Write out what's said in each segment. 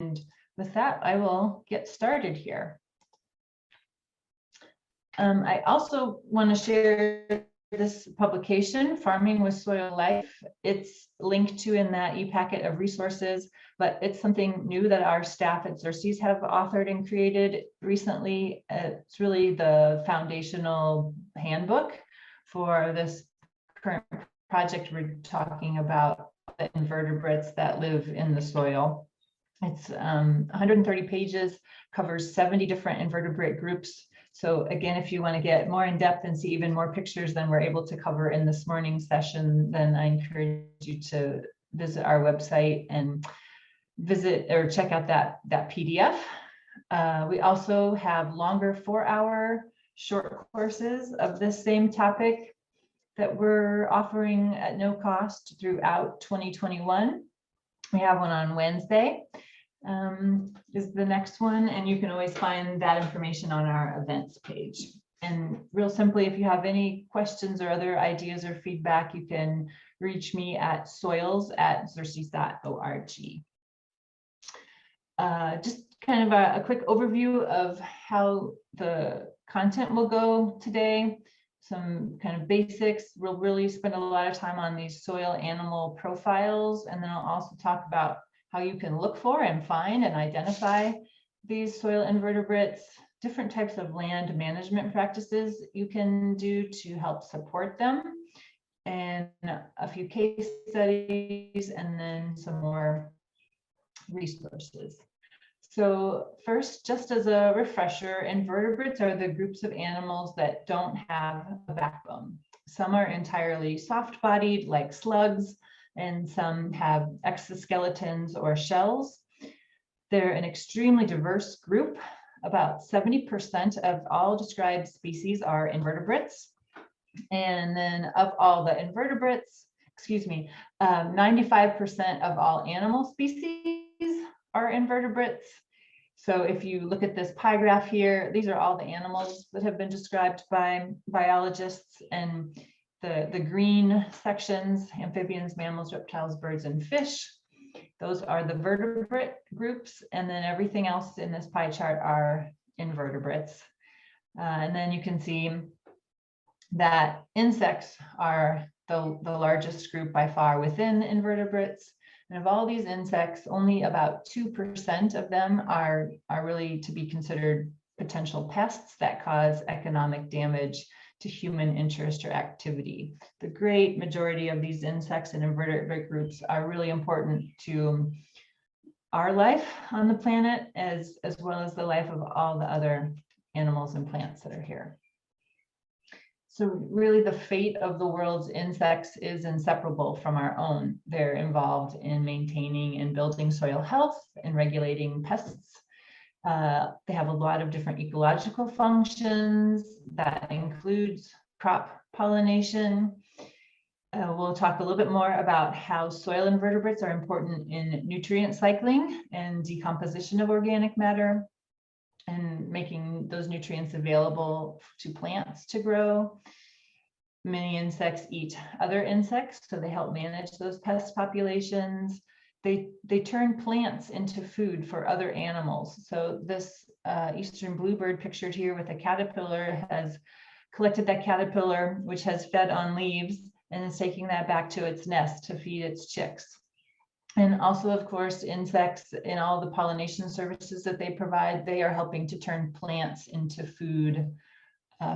with that, I will get started here. I also want to share this publication, Farming with Soil Life. It's linked to in that e-packet of resources, but it's something new that our staff at Xerces have authored and created recently. It's really the foundational handbook for this current project we're talking about, the invertebrates that live in the soil. It's 130 pages, covers 70 different invertebrate groups. So again, if you want to get more in depth and see even more pictures than we're able to cover in this morning's session, then I encourage you to visit our website and visit or check out that PDF. We also have longer 4-hour short courses of this same topic that we're offering at no cost throughout 2021. We have one on Wednesday. Is the next one, and you can always find that information on our events page. And real simply, if you have any questions or other ideas or feedback, you can reach me at soils@xerces.org. Just kind of a quick overview of how the content will go today. Some kind of basics. We'll really spend a lot of time on these soil animal profiles, and then I'll also talk about how you can look for and find and identify these soil invertebrates, different types of land management practices you can do to help support them, and a few case studies, and then some more resources. So first, just as a refresher, invertebrates are the groups of animals that don't have a backbone. Some are entirely soft-bodied, like slugs, and some have exoskeletons or shells. They're an extremely diverse group. About 70% of all described species are invertebrates. And then of all the invertebrates, 95% of all animal species are invertebrates. So if you look at this pie graph here, these are all the animals that have been described by biologists, and the green sections, amphibians, mammals, reptiles, birds, and fish, those are the vertebrate groups, and then everything else in this pie chart are invertebrates. And then you can see that insects are the largest group by far within invertebrates. And of all these insects, only about 2% of them are really to be considered potential pests that cause economic damage to human interest or activity. The great majority of these insects and invertebrate groups are really important to our life on the planet, as well as the life of all the other animals and plants that are here. So really the fate of the world's insects is inseparable from our own. They're involved in maintaining and building soil health and regulating pests. They have a lot of different ecological functions that includes crop pollination. We'll talk a little bit more about how soil invertebrates are important in nutrient cycling and decomposition of organic matter, and making those nutrients available to plants to grow. Many insects eat other insects, so they help manage those pest populations. They turn plants into food for other animals. So this eastern bluebird pictured here with a caterpillar has collected that caterpillar, which has fed on leaves, and is taking that back to its nest to feed its chicks. And also, of course, insects in all the pollination services that they provide, they are helping to turn plants into food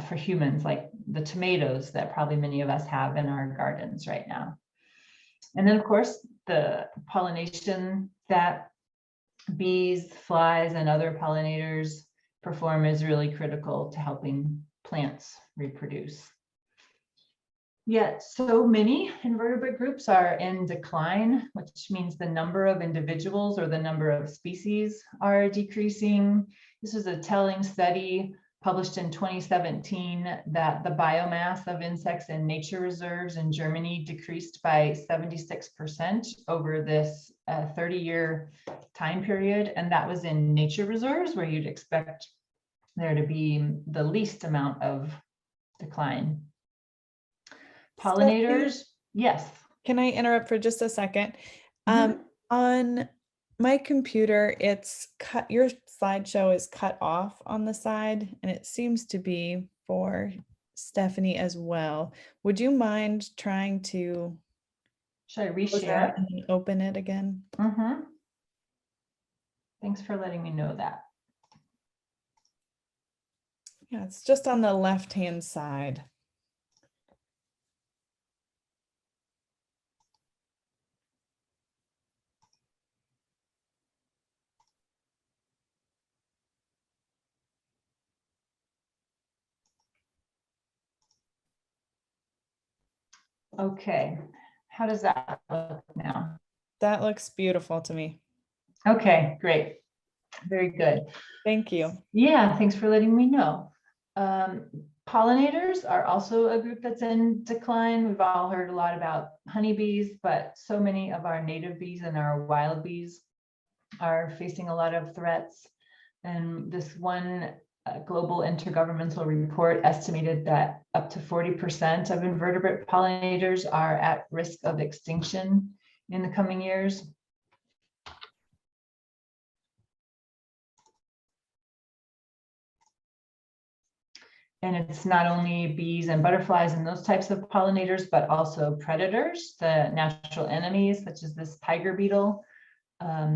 for humans, like the tomatoes that probably many of us have in our gardens right now. And then, of course, the pollination that bees, flies, and other pollinators perform is really critical to helping plants reproduce. Yet so many invertebrate groups are in decline, which means the number of individuals or the number of species are decreasing. This is a telling study published in 2017 that the biomass of insects in nature reserves in Germany decreased by 76% over this 30-year time period. And that was in nature reserves, where you'd expect there to be the least amount of decline. Pollinators, yes. Can I interrupt for just a second? On My computer, it's cut, your slideshow is cut off on the side, and it seems to be for Stephanie as well. Would you mind trying to Should I close out reshare? and then open it again? Thanks for letting me know that. Yeah, it's just on the left-hand side. Okay, how does that look now? That looks beautiful to me. Okay, great. Very good. Thank you. Yeah, thanks for letting me know. Pollinators are also a group that's in decline. We've all heard a lot about honeybees, but so many of our native bees and our wild bees are facing a lot of threats. And this one global intergovernmental report estimated that up to 40% of invertebrate pollinators are at risk of extinction in the coming years. And it's not only bees and butterflies and those types of pollinators, but also predators, the natural enemies, such as this tiger beetle,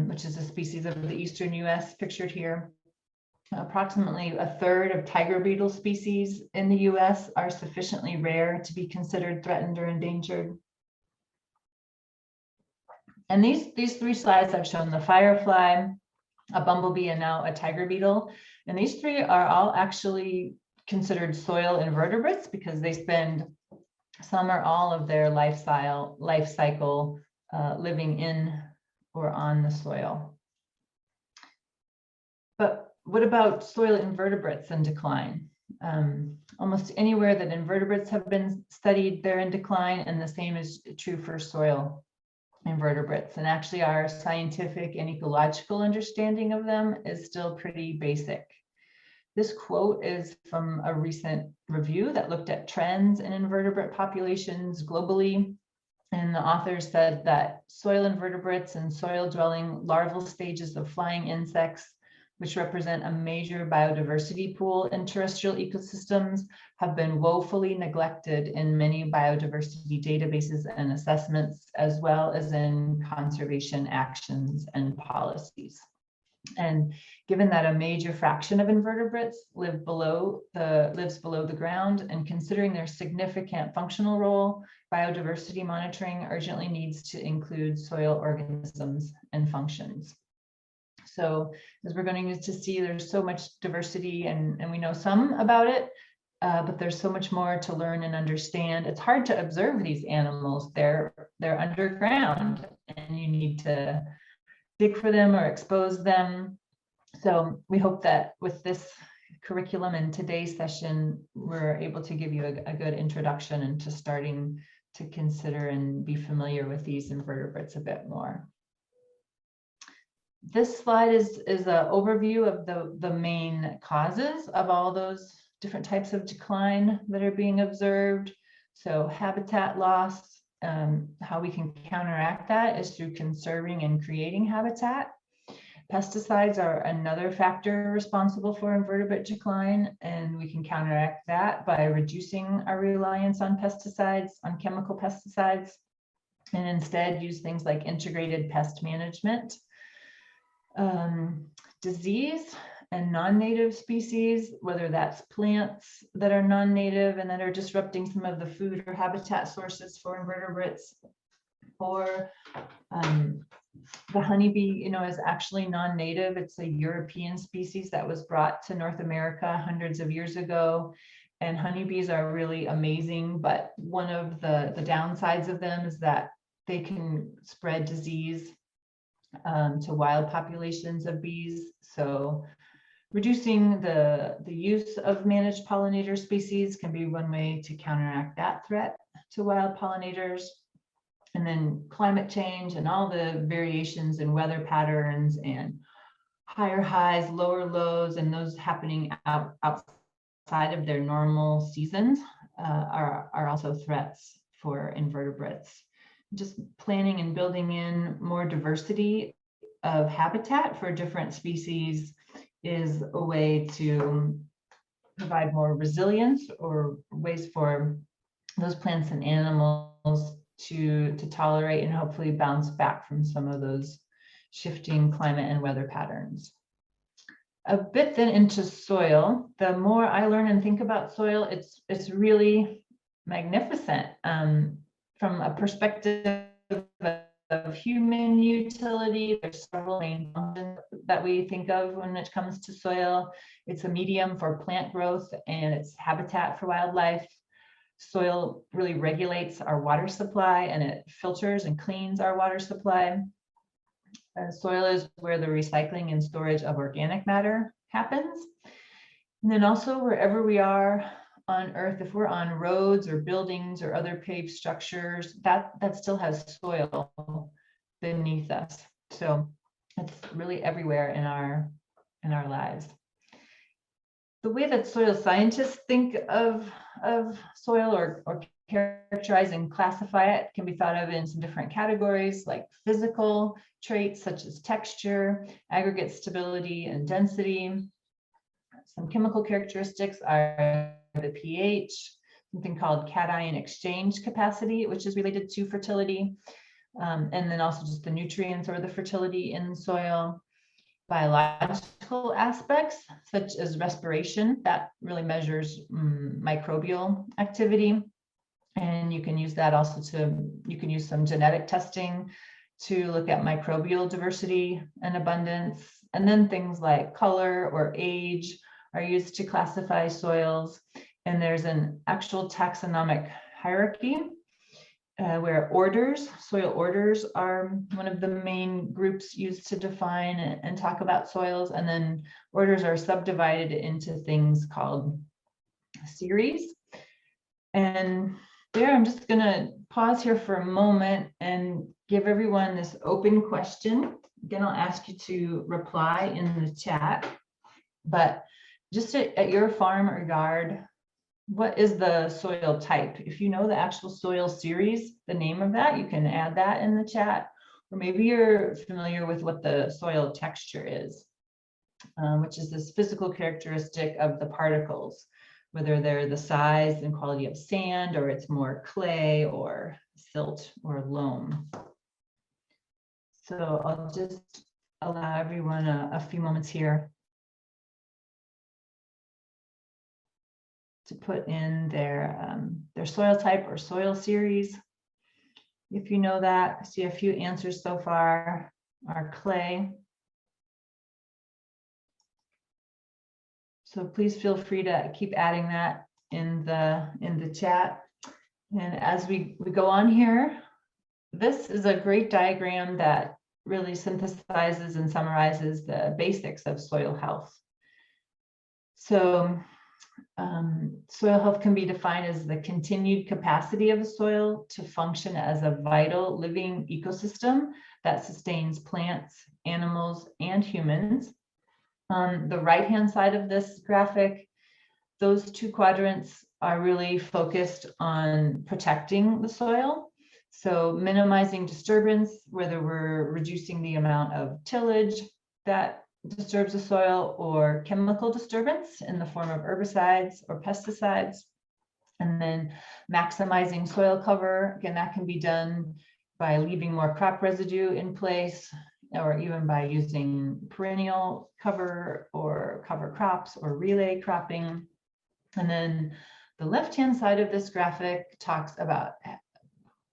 which is a species of the eastern US pictured here. Approximately a third of tiger beetle species in the US are sufficiently rare to be considered threatened or endangered. And these three slides I've shown: the firefly, a bumblebee, and now a tiger beetle. And these three are all actually considered soil invertebrates because they spend some or all of their life cycle living in or on the soil. But what about soil invertebrates in decline? Almost anywhere that invertebrates have been studied, they're in decline, and the same is true for soil invertebrates. And actually our scientific and ecological understanding of them is still pretty basic. This quote is from a recent review that looked at trends in invertebrate populations globally. And the authors said that soil invertebrates and soil-dwelling larval stages of flying insects, which represent a major biodiversity pool in terrestrial ecosystems, have been woefully neglected in many biodiversity databases and assessments, as well as in conservation actions and policies. And given that a major fraction of invertebrates lives below the ground, and considering their significant functional role, biodiversity monitoring urgently needs to include soil organisms and functions. So as we're going to see, there's so much diversity, and we know some about it, but there's so much more to learn and understand. It's hard to observe these animals. They're underground, and you need to dig for them or expose them. So we hope that with this curriculum and today's session, we're able to give you a good introduction into starting to consider and be familiar with these invertebrates a bit more. This slide is an overview of the main causes of all those different types of decline that are being observed. So habitat loss, how we can counteract that is through conserving and creating habitat. Pesticides are another factor responsible for invertebrate decline, and we can counteract that by reducing our reliance on pesticides, on chemical pesticides, and instead use things like integrated pest management. Disease and non-native species, whether that's plants that are non-native and that are disrupting some of the food or habitat sources for invertebrates, or the honeybee, is actually non-native. It's a European species that was brought to North America hundreds of years ago. And honeybees are really amazing, but one of the downsides of them is that they can spread disease to wild populations of bees. So reducing the use of managed pollinator species can be one way to counteract that threat to wild pollinators. And then climate change and all the variations in weather patterns and higher highs, lower lows, and those happening outside of their normal seasons are also threats for invertebrates. Just planning and building in more diversity of habitat for different species is a way to provide more resilience or ways for those plants and animals to tolerate and hopefully bounce back from some of those shifting climate and weather patterns. A bit then into soil. The more I learn and think about soil, it's really magnificent from a perspective of human utility. There's several main functions that we think of when it comes to soil. It's a medium for plant growth and it's habitat for wildlife. Soil really regulates our water supply and it filters and cleans our water supply. Soil is where the recycling and storage of organic matter happens. And then also wherever we are on Earth, if we're on roads or buildings or other paved structures, that still has soil beneath us. So it's really everywhere in our lives. The way that soil scientists think of soil or characterize and classify it can be thought of in some different categories, like physical traits such as texture, aggregate stability, and density. Some chemical characteristics are the pH, something called cation exchange capacity, which is related to fertility, and then also just the nutrients or the fertility in soil. Biological aspects such as respiration, that really measures microbial activity. And you can use that also you can use some genetic testing to look at microbial diversity and abundance. And then things like color or age are used to classify soils. And there's an actual taxonomic hierarchy where soil orders are one of the main groups used to define and talk about soils. And then orders are subdivided into things called series. And there, I'm just going to pause here for a moment and give everyone this open question. Again, I'll ask you to reply in the chat, but just at your farm or yard, what is the soil type? If you know the actual soil series, the name of that, you can add that in the chat. Or maybe you're familiar with what the soil texture is, which is this physical characteristic of the particles, whether they're the size and quality of sand, or it's more clay or silt or loam. So I'll just allow everyone a few moments here to put in their soil type or soil series. If you know that, I see a few answers so far are clay. So please feel free to keep adding that in the chat. And as we go on here, this is a great diagram that really synthesizes and summarizes the basics of soil health. So soil health can be defined as the continued capacity of the soil to function as a vital living ecosystem that sustains plants, animals, and humans. On the right-hand side of this graphic, those two quadrants are really focused on protecting the soil. So minimizing disturbance, whether we're reducing the amount of tillage that disturbs the soil or chemical disturbance in the form of herbicides or pesticides. And then maximizing soil cover, again, that can be done by leaving more crop residue in place, or even by using perennial cover or cover crops or relay cropping. And then the left-hand side of this graphic talks about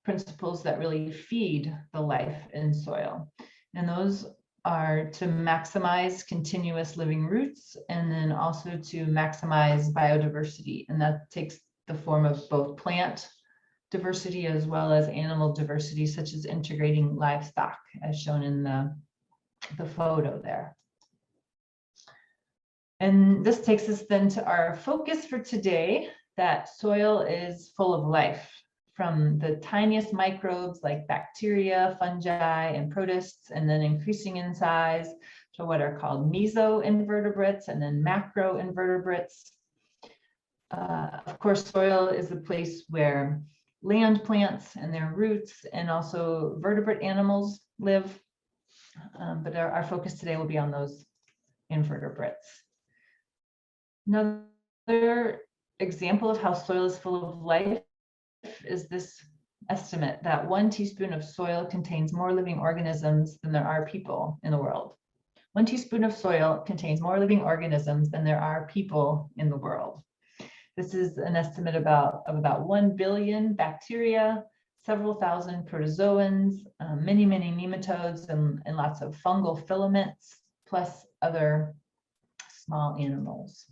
principles that really feed the life in soil. And those are to maximize continuous living roots and then also to maximize biodiversity. And that takes the form of both plant diversity as well as animal diversity, such as integrating livestock, as shown in the photo there. And this takes us then to our focus for today, that soil is full of life, from the tiniest microbes like bacteria, fungi, and protists, and then increasing in size to what are called mesoinvertebrates and then macroinvertebrates. Of course, soil is a place where land plants and their roots and also vertebrate animals live. But our focus today will be on those invertebrates. Another example of how soil is full of life is this estimate that 1 teaspoon of soil contains more living organisms than there are people in the world. 1 teaspoon of soil contains more living organisms than there are people in the world. This is an estimate of about 1 billion bacteria, several thousand protozoans, many nematodes, and lots of fungal filaments, plus other small animals.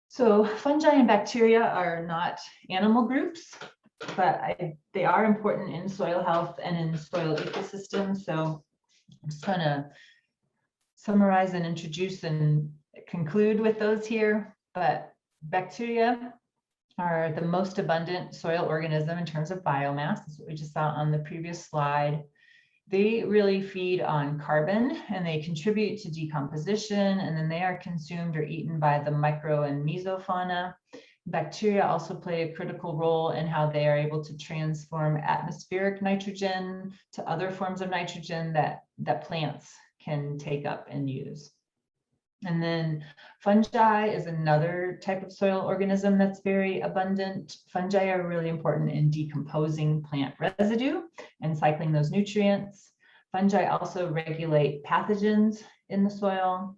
So fungi and bacteria are not animal groups, but they are important in soil health and in soil ecosystems. So I'm just going to summarize and introduce and conclude with those here. But bacteria are the most abundant soil organism in terms of biomass. That's what we just saw on the previous slide. They really feed on carbon and they contribute to decomposition, and then they are consumed or eaten by the micro and mesofauna. Bacteria also play a critical role in how they are able to transform atmospheric nitrogen to other forms of nitrogen that plants can take up and use. And then fungi is another type of soil organism that's very abundant. Fungi are really important in decomposing plant residue and cycling those nutrients. Fungi also regulate pathogens in the soil.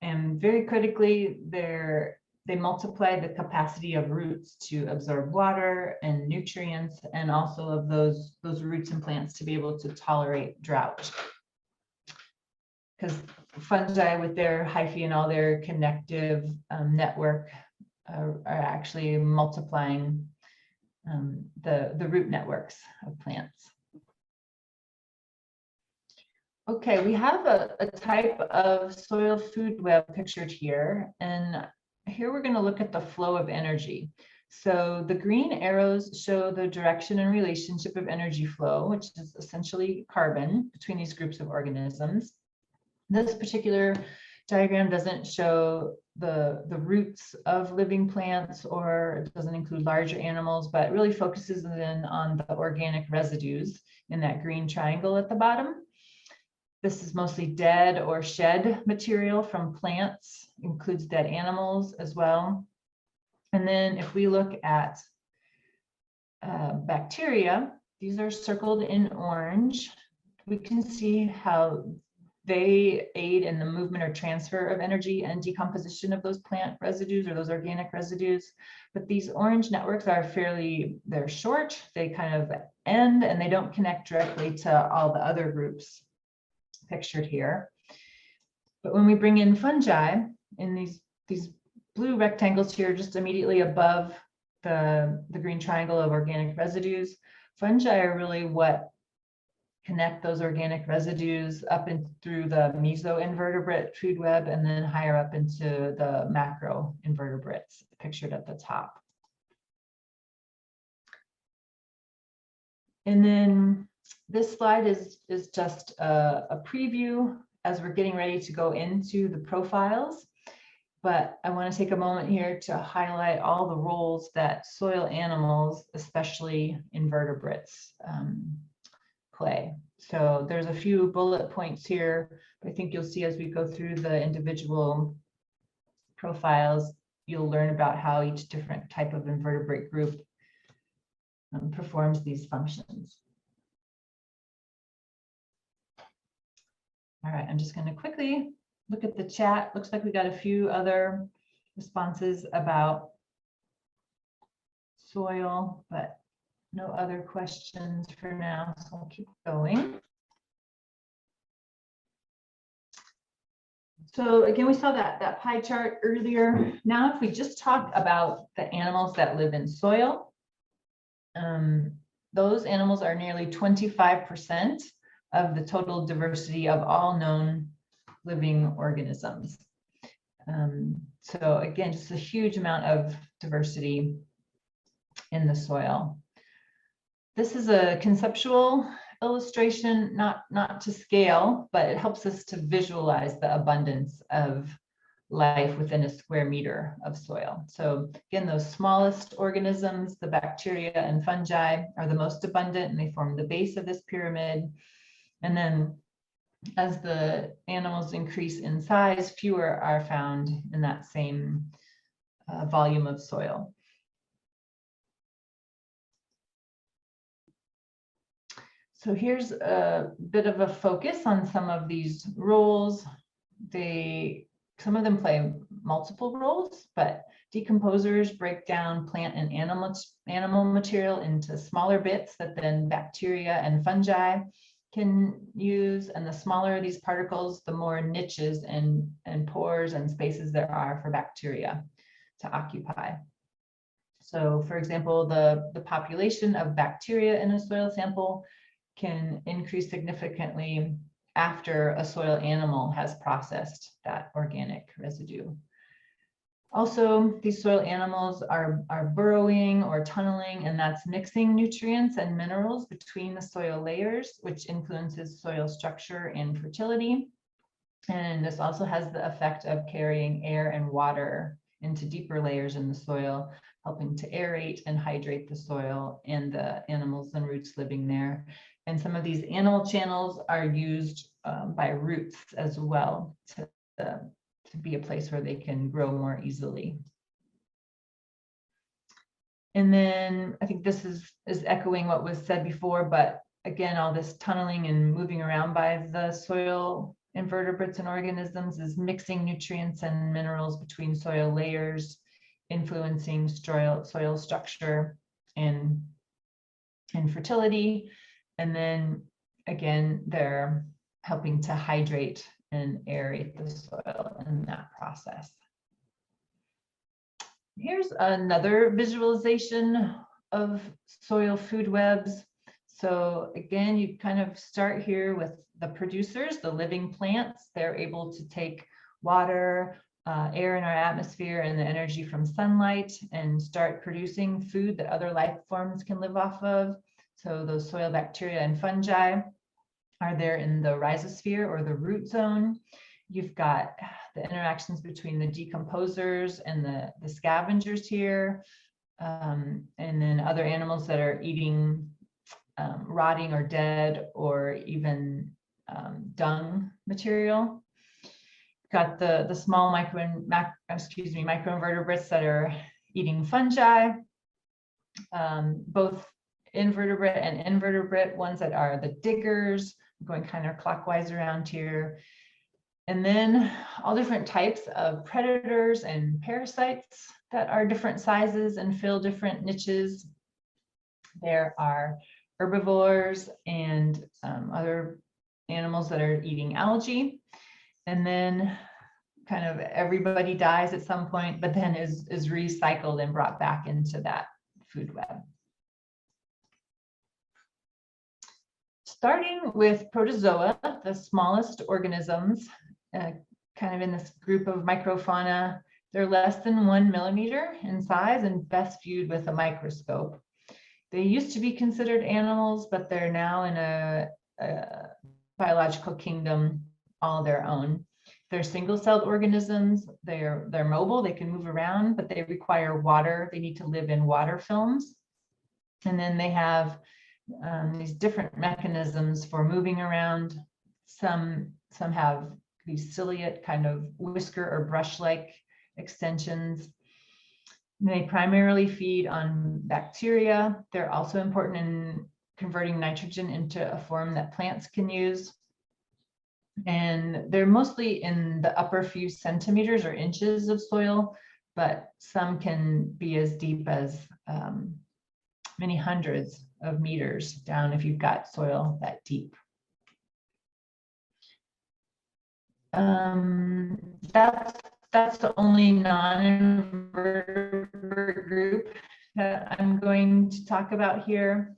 And very critically, they multiply the capacity of roots to absorb water and nutrients, and also of those roots and plants to be able to tolerate drought. Because fungi with their hyphae and all their connective network are actually multiplying the root networks of plants. Okay, we have a type of soil food web pictured here, and here we're going to look at the flow of energy. So the green arrows show the direction and relationship of energy flow, which is essentially carbon between these groups of organisms. This particular diagram doesn't show the roots of living plants, or it doesn't include larger animals, but really focuses in on the organic residues in that green triangle at the bottom. This is mostly dead or shed material from plants, includes dead animals as well. And then if we look at bacteria, these are circled in orange. We can see how they aid in the movement or transfer of energy and decomposition of those plant residues or those organic residues. But these orange networks are they're short, they kind of end, and they don't connect directly to all the other groups pictured here. But when we bring in fungi in these blue rectangles here, just immediately above the green triangle of organic residues, fungi are really what connect those organic residues up and through the mesoinvertebrate food web, and then higher up into the macro invertebrates pictured at the top. And then this slide is just a preview as we're getting ready to go into the profiles. But I want to take a moment here to highlight all the roles that soil animals, especially invertebrates, play. So there's a few bullet points here. I think you'll see as we go through the individual profiles, you'll learn about how each different type of invertebrate group performs these functions. All right, I'm just going to quickly look at the chat. Looks like we got a few other responses about soil, but no other questions for now, so I'll keep going. So again, we saw that pie chart earlier. Now, if we just talk about the animals that live in soil, those animals are nearly 25% of the total diversity of all known living organisms. So again, just a huge amount of diversity in the soil. This is a conceptual illustration, not to scale, but it helps us to visualize the abundance of life within a square meter of soil. So again, those smallest organisms, the bacteria and fungi, are the most abundant, and they form the base of this pyramid. And then as the animals increase in size, fewer are found in that same volume of soil. So here's a bit of a focus on some of these roles. Some of them play multiple roles, but decomposers break down plant and animal material into smaller bits that then bacteria and fungi can use. And the smaller these particles, the more niches and pores and spaces there are for bacteria to occupy. So for example, the population of bacteria in a soil sample can increase significantly after a soil animal has processed that organic residue. Also, these soil animals are burrowing or tunneling, and that's mixing nutrients and minerals between the soil layers, which influences soil structure and fertility. And this also has the effect of carrying air and water into deeper layers in the soil, helping to aerate and hydrate the soil and the animals and roots living there. And some of these animal channels are used by roots as well to be a place where they can grow more easily. And then I think this is echoing what was said before, but again, all this tunneling and moving around by the soil invertebrates and organisms is mixing nutrients and minerals between soil layers, influencing soil structure and fertility. And then again, they're helping to hydrate and aerate the soil in that process. Here's another visualization of soil food webs. So again, you kind of start here with the producers, the living plants. They're able to take water, air in our atmosphere, and the energy from sunlight and start producing food that other life forms can live off of. So those soil bacteria and fungi are there in the rhizosphere or the root zone. You've got the interactions between the decomposers and the scavengers here, and then other animals that are eating rotting or dead or even dung material. Got the small microinvertebrates that are eating fungi, both invertebrate and invertebrate ones that are the diggers, going kind of clockwise around here. And then all different types of predators and parasites that are different sizes and fill different niches. There are herbivores and other animals that are eating algae. And then kind of everybody dies at some point, but then is recycled and brought back into that food web. Starting with protozoa, the smallest organisms, kind of in this group of microfauna, they're less than 1 millimeter in size and best viewed with a microscope. They used to be considered animals, but they're now in a biological kingdom all their own. They're single-celled organisms. They're mobile. They can move around, but they require water. They need to live in water films. And then they have these different mechanisms for moving around. Some have these ciliate kind of whisker or brush-like extensions. They primarily feed on bacteria. They're also important in converting nitrogen into a form that plants can use. And they're mostly in the upper few centimeters or inches of soil, but some can be as deep as many hundreds of meters down if you've got soil that deep. That's the only non-invertebrate group that I'm going to talk about here.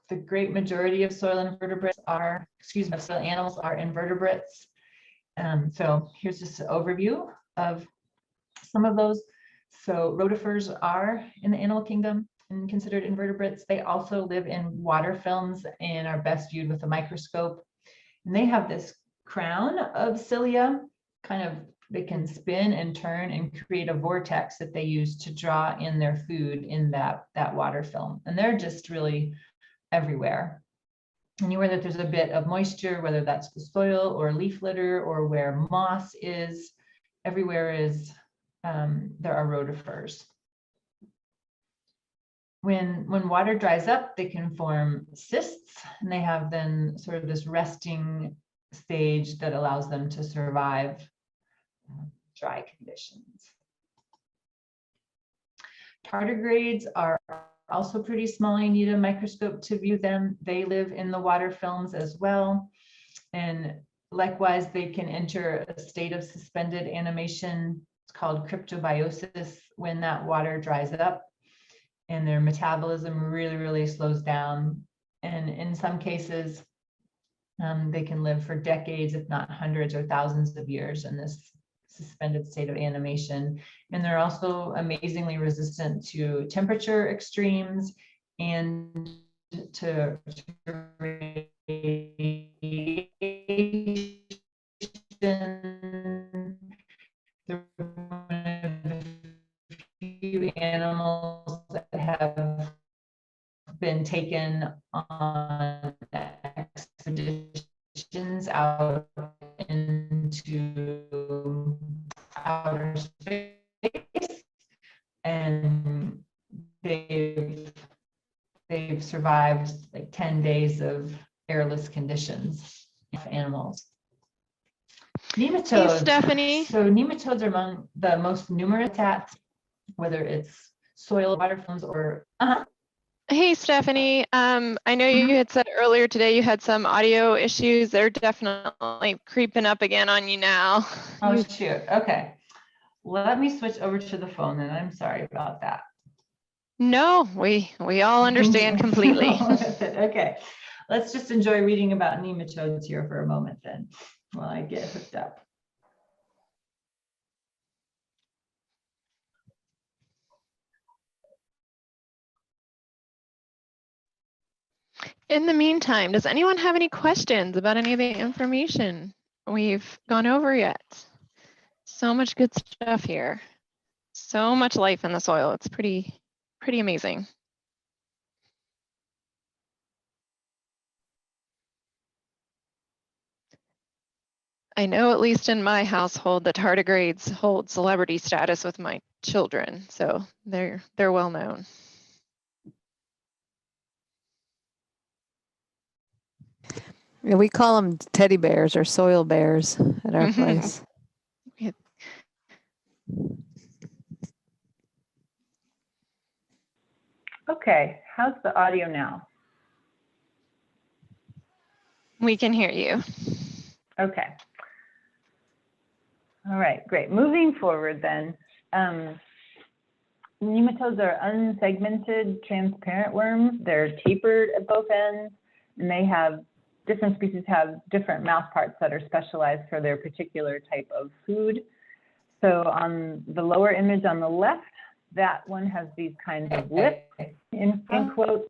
The great majority of soil invertebrates are, soil animals are invertebrates. So here's just an overview of some of those. So rotifers are in the animal kingdom and considered invertebrates. They also live in water films and are best viewed with a microscope. And they have this crown of cilia, kind of, they can spin and turn and create a vortex that they use to draw in their food in that water film. And they're just really everywhere. Anywhere that there's a bit of moisture, whether that's the soil or leaf litter or where moss is, everywhere is there are rotifers. When water dries up, they can form cysts, and they have then sort of this resting stage that allows them to survive dry conditions. Tardigrades are also pretty small. You need a microscope to view them. They live in the water films as well. And likewise, they can enter a state of suspended animation. It's called cryptobiosis when that water dries up and their metabolism really slows down. And in some cases, they can live for decades, if not hundreds or thousands of years in this suspended state of animation. And they're also amazingly resistant to temperature extremes and to radiation. They're one of the few animals that have been taken on expeditions out into outer space, and they've survived like 10 days of airless conditions of animals. Nematodes. Hey, Stephanie. So nematodes are among the most numerous habitats, whether it's soil, water films, or Hey, Stephanie. I know you had said earlier today you had some audio issues. They're definitely creeping up again on you now. Oh, shoot. Okay. Let me switch over to the phone then. I'm sorry about that. No, we all understand completely. Okay. Let's just enjoy reading about nematodes here for a moment then, while I get hooked up. In the meantime, does anyone have any questions about any of the information we've gone over yet? So much good stuff here. So much life in the soil. It's pretty amazing. I know at least in my household that tardigrades hold celebrity status with my children, so they're well known. Yeah, we call them teddy bears or soil bears at our place. Yeah. Okay, how's the audio now? We can hear you. Okay. All right, great. Moving forward then, nematodes are unsegmented, transparent worms. They're tapered at both ends, and they have different species have different mouth parts that are specialized for their particular type of food. So on the lower image on the left, that one has these kinds of lips in quotes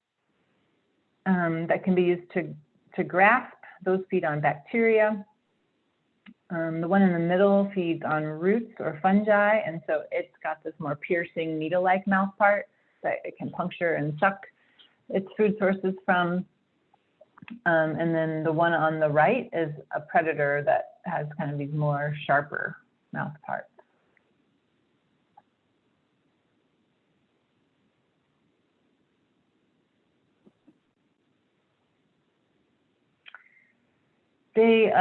that can be used to grasp. Those feed on bacteria. The one in the middle feeds on roots or fungi, and so it's got this more piercing needle-like mouth part that it can puncture and suck its food sources from. And then the one on the right is a predator that has kind of these more sharper mouth parts. They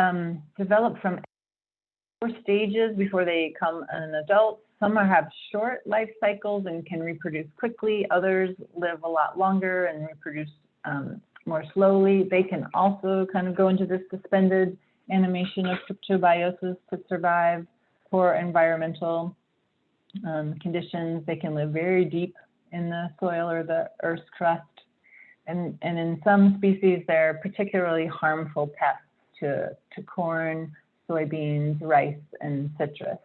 develop from 4 stages before they become an adult. Some have short life cycles and can reproduce quickly. Others live a lot longer and reproduce more slowly. They can also kind of go into this suspended animation of cryptobiosis to survive poor environmental conditions. They can live very deep in the soil or the Earth's crust. And in some species, they're particularly harmful pests to corn, soybeans, rice, and citrus.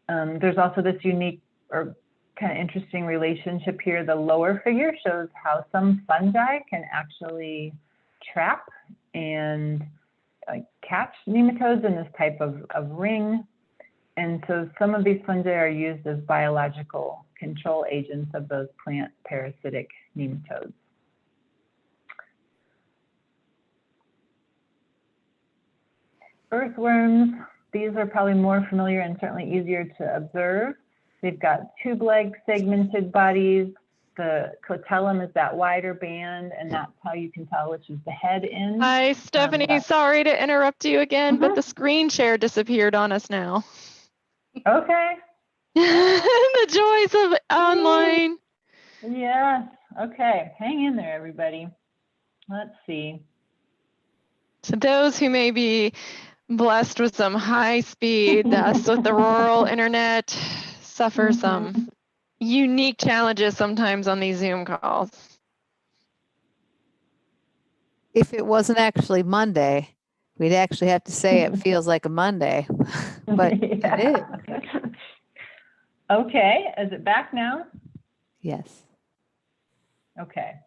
There's also this unique or kind of interesting relationship here. The lower figure shows how some fungi can actually trap and catch nematodes in this type of ring. And so some of these fungi are used as biological control agents of those plant parasitic nematodes. Earthworms, these are probably more familiar and certainly easier to observe. They've got tube-like segmented bodies. The cotellum is that wider band, and that's how you can tell which is the head end. Hi, Stephanie. Sorry to interrupt you again, but the screen share disappeared on us now. Okay. The joys of online. Yes. Okay. Hang in there, everybody. Let's see. To those who may be blessed with some high speed, us with the rural internet suffer some unique challenges sometimes on these Zoom calls. If it wasn't actually Monday, we'd actually have to say it feels like a Monday, but it is. Okay, is it back now? Yes. Okay.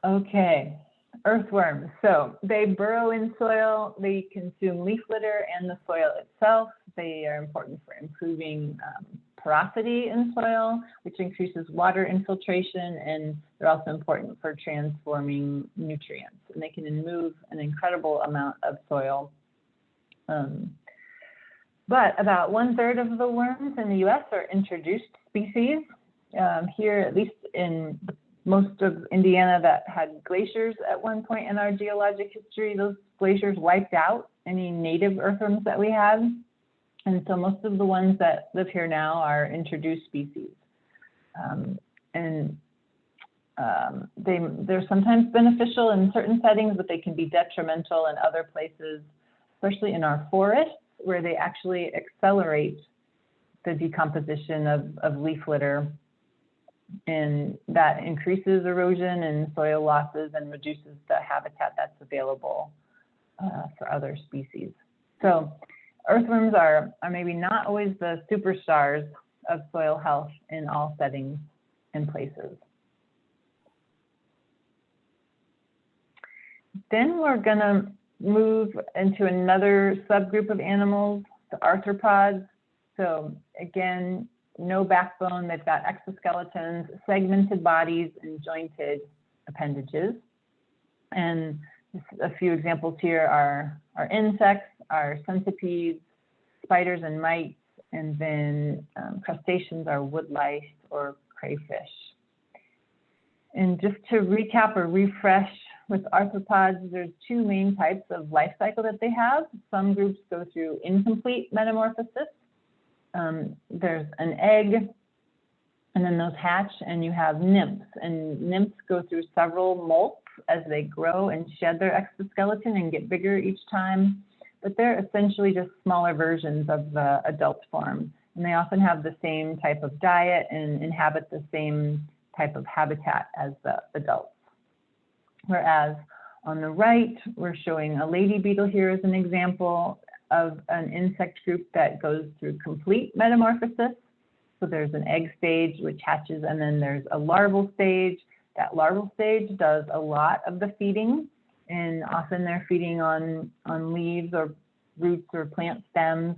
Okay, earthworms. So they burrow in soil, they consume leaf litter and the soil itself. They are important for improving porosity in soil, which increases water infiltration, and they're also important for transforming nutrients. And they can move an incredible amount of soil. But about 1/3 of the worms in the US are introduced species. Here, at least in most of Indiana that had glaciers at one point in our geologic history, those glaciers wiped out any native earthworms that we had. And so most of the ones that live here now are introduced species. They're sometimes beneficial in certain settings, but they can be detrimental in other places, especially in our forests, where they actually accelerate the decomposition of leaf litter. And that increases erosion and soil losses and reduces the habitat that's available for other species. So earthworms are maybe not always the superstars of soil health in all settings and places. Then we're gonna move into another subgroup of animals, the arthropods. So again, no backbone, they've got exoskeletons, segmented bodies, and jointed appendages. And just a few examples here are insects, our centipedes, spiders and mites, and then crustaceans are woodlice or crayfish. And just to recap or refresh with arthropods, there's two main types of life cycle that they have. Some groups go through incomplete metamorphosis. There's an egg, and then those hatch, and you have nymphs. And nymphs go through several molts as they grow and shed their exoskeleton and get bigger each time. But they're essentially just smaller versions of the adult form. And they often have the same type of diet and inhabit the same type of habitat as the adults. Whereas on the right, we're showing a lady beetle here as an example of an insect group that goes through complete metamorphosis. So there's an egg stage which hatches, and then there's a larval stage. That larval stage does a lot of the feeding, and often they're feeding on leaves or roots or plant stems.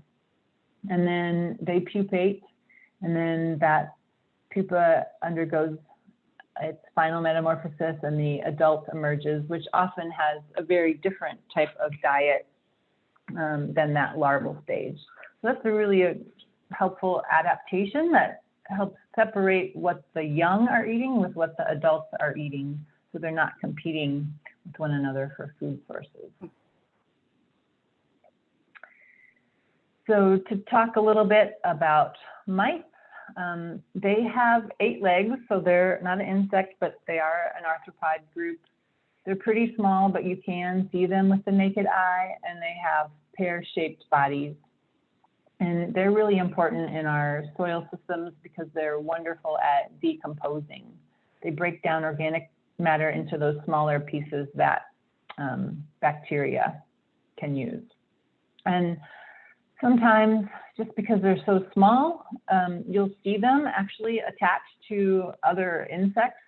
And then they pupate, and then that pupa undergoes its final metamorphosis, and the adult emerges, which often has a very different type of diet than that larval stage. So that's a really helpful adaptation that helps separate what the young are eating with what the adults are eating, so they're not competing with one another for food sources. So to talk a little bit about mites, they have 8 legs, so they're not an insect, but they are an arthropod group. They're pretty small, but you can see them with the naked eye, and they have pear-shaped bodies. And they're really important in our soil systems because they're wonderful at decomposing. They break down organic matter into those smaller pieces that bacteria can use. And sometimes, just because they're so small, you'll see them actually attached to other insects.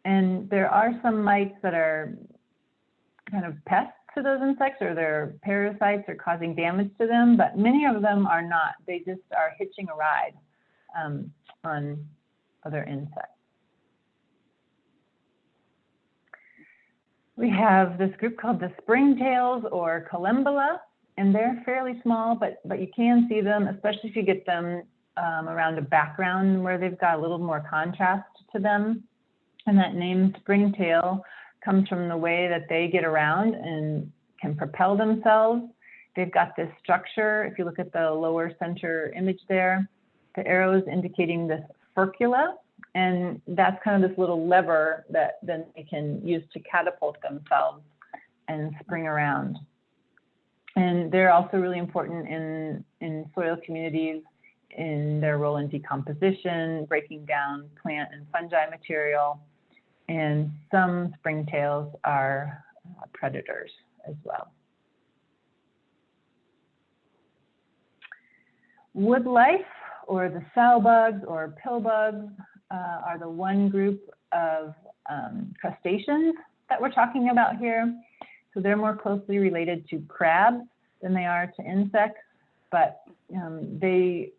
And there are some mites that are kind of pests to those insects, or they're parasites or causing damage to them, but many of them are not. They just are hitching a ride on other insects. We have this group called the springtails or collembola, and they're fairly small, but you can see them, especially if you get them around a background where they've got a little more contrast to them. And that name springtail comes from the way that they get around and can propel themselves. They've got this structure. If you look at the lower center image there, the arrows indicating this furcula, and that's kind of this little lever that then they can use to catapult themselves and spring around. And they're also really important in soil communities in their role in decomposition, breaking down plant and fungi material, and some springtails are predators as well. Wood life, or the sow bugs or pill bugs, are the one group of crustaceans that we're talking about here. So they're more closely related to crabs than they are to insects, but they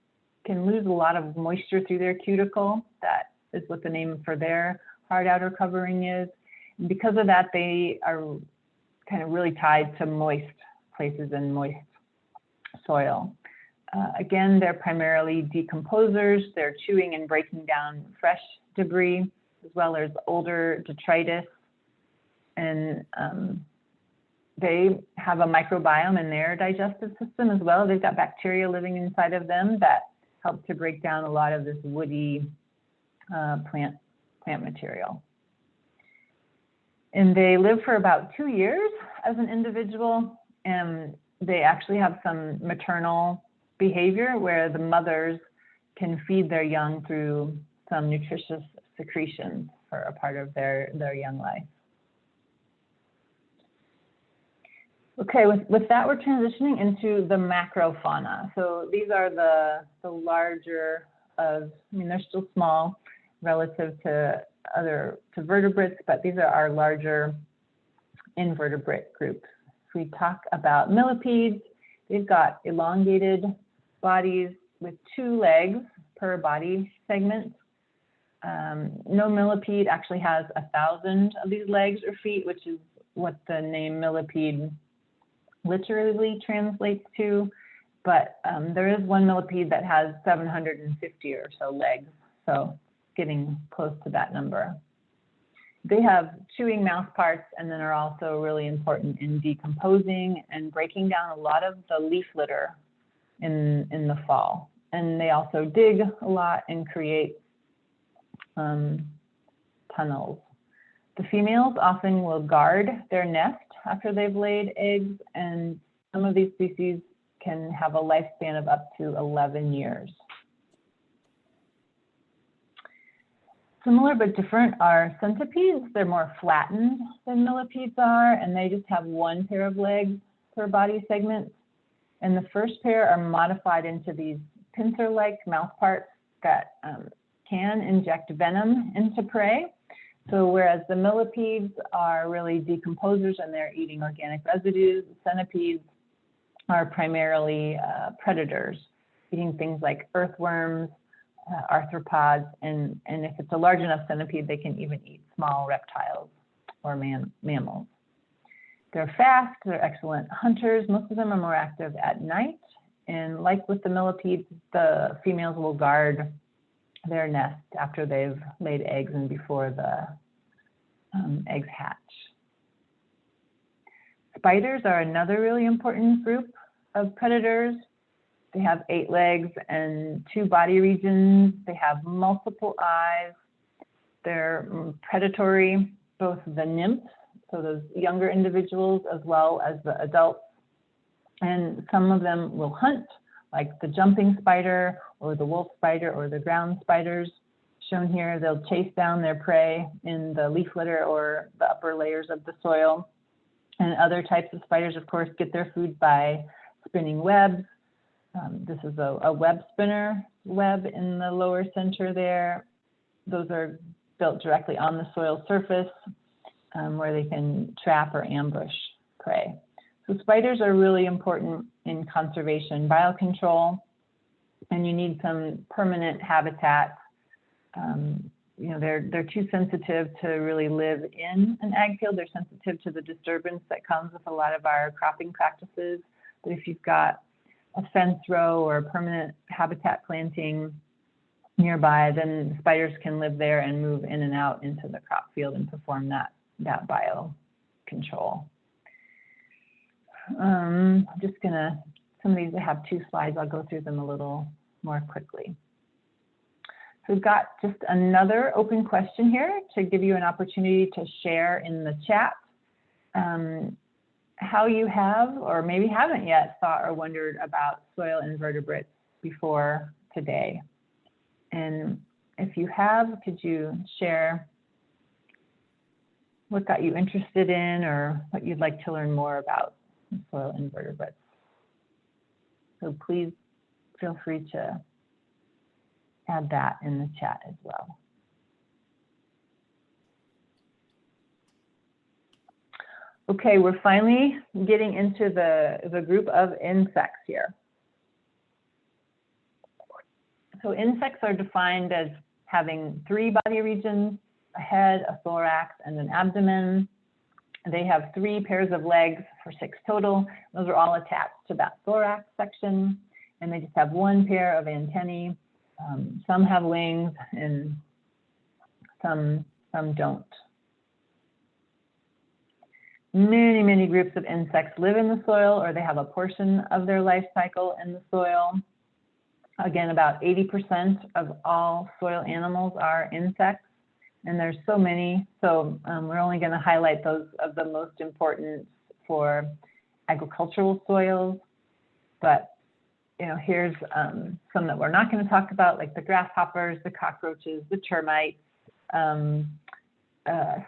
can lose a lot of moisture through their cuticle. That is what the name for their hard outer covering is. And because of that, they are kind of really tied to moist places and moist soil. Again, they're primarily decomposers. They're chewing and breaking down fresh debris, as well as older detritus. And they have a microbiome in their digestive system as well. They've got bacteria living inside of them that help to break down a lot of this woody plant material. And they live for about 2 years as an individual, and they actually have some maternal behavior where the mothers can feed their young through some nutritious secretions for a part of their young life. Okay, with that, we're transitioning into the macrofauna. So these are the larger of, I mean, they're still small relative to vertebrates, but these are our larger invertebrate groups. If we talk about millipedes, they've got elongated bodies with 2 legs per body segment. No millipede actually has 1,000 of these legs or feet, which is what the name millipede literally translates to, but there is one millipede that has 750 or so legs, so getting close to that number. They have chewing mouth parts and then are also really important in decomposing and breaking down a lot of the leaf litter in the fall. And they also dig a lot and create tunnels. The females often will guard their nest after they've laid eggs, and some of these species can have a lifespan of up to 11 years. Similar but different are centipedes. They're more flattened than millipedes are, and they just have 1 pair of legs per body segment. And the first pair are modified into these pincer-like mouth parts that can inject venom into prey. So whereas the millipedes are really decomposers and they're eating organic residues, the centipedes are primarily predators, eating things like earthworms, arthropods, and if it's a large enough centipede, they can even eat small reptiles or mammals. They're fast, they're excellent hunters. Most of them are more active at night. And like with the millipedes, the females will guard their nest after they've laid eggs and before the eggs hatch. Spiders are another really important group of predators. They have 8 legs and 2 body regions. They have multiple eyes. They're predatory, both the nymphs, so those younger individuals, as well as the adults. And some of them will hunt, like the jumping spider or the wolf spider or the ground spiders. Shown here, they'll chase down their prey in the leaf litter or the upper layers of the soil. And other types of spiders, of course, get their food by spinning webs. This is a web spinner web in the lower center there. Those are built directly on the soil surface where they can trap or ambush prey. So spiders are really important in conservation biocontrol, and you need some permanent habitat they're too sensitive to really live in an ag field. They're sensitive to the disturbance that comes with a lot of our cropping practices. But if you've got a fence row or a permanent habitat planting nearby, then spiders can live there and move in and out into the crop field and perform that biocontrol. I'm just gonna, some of these have 2 slides, I'll go through them a little more quickly. So we've got just another open question here to give you an opportunity to share in the chat how you have, or maybe haven't yet, thought or wondered about soil invertebrates before today. And if you have, could you share what got you interested in or what you'd like to learn more about soil invertebrates? So please feel free to add that in the chat as well. Okay, we're finally getting into the group of insects here. So insects are defined as having 3 body regions, a head, a thorax, and an abdomen. They have 3 pairs of legs for 6 total. Those are all attached to that thorax section, and they just have 1 pair of antennae. Some have wings and some don't. Many groups of insects live in the soil, or they have a portion of their life cycle in the soil. Again, about 80% of all soil animals are insects, and there's so many. So we're only going to highlight those of the most important for agricultural soils. But here's some that we're not going to talk about, like the grasshoppers, the cockroaches, the termites,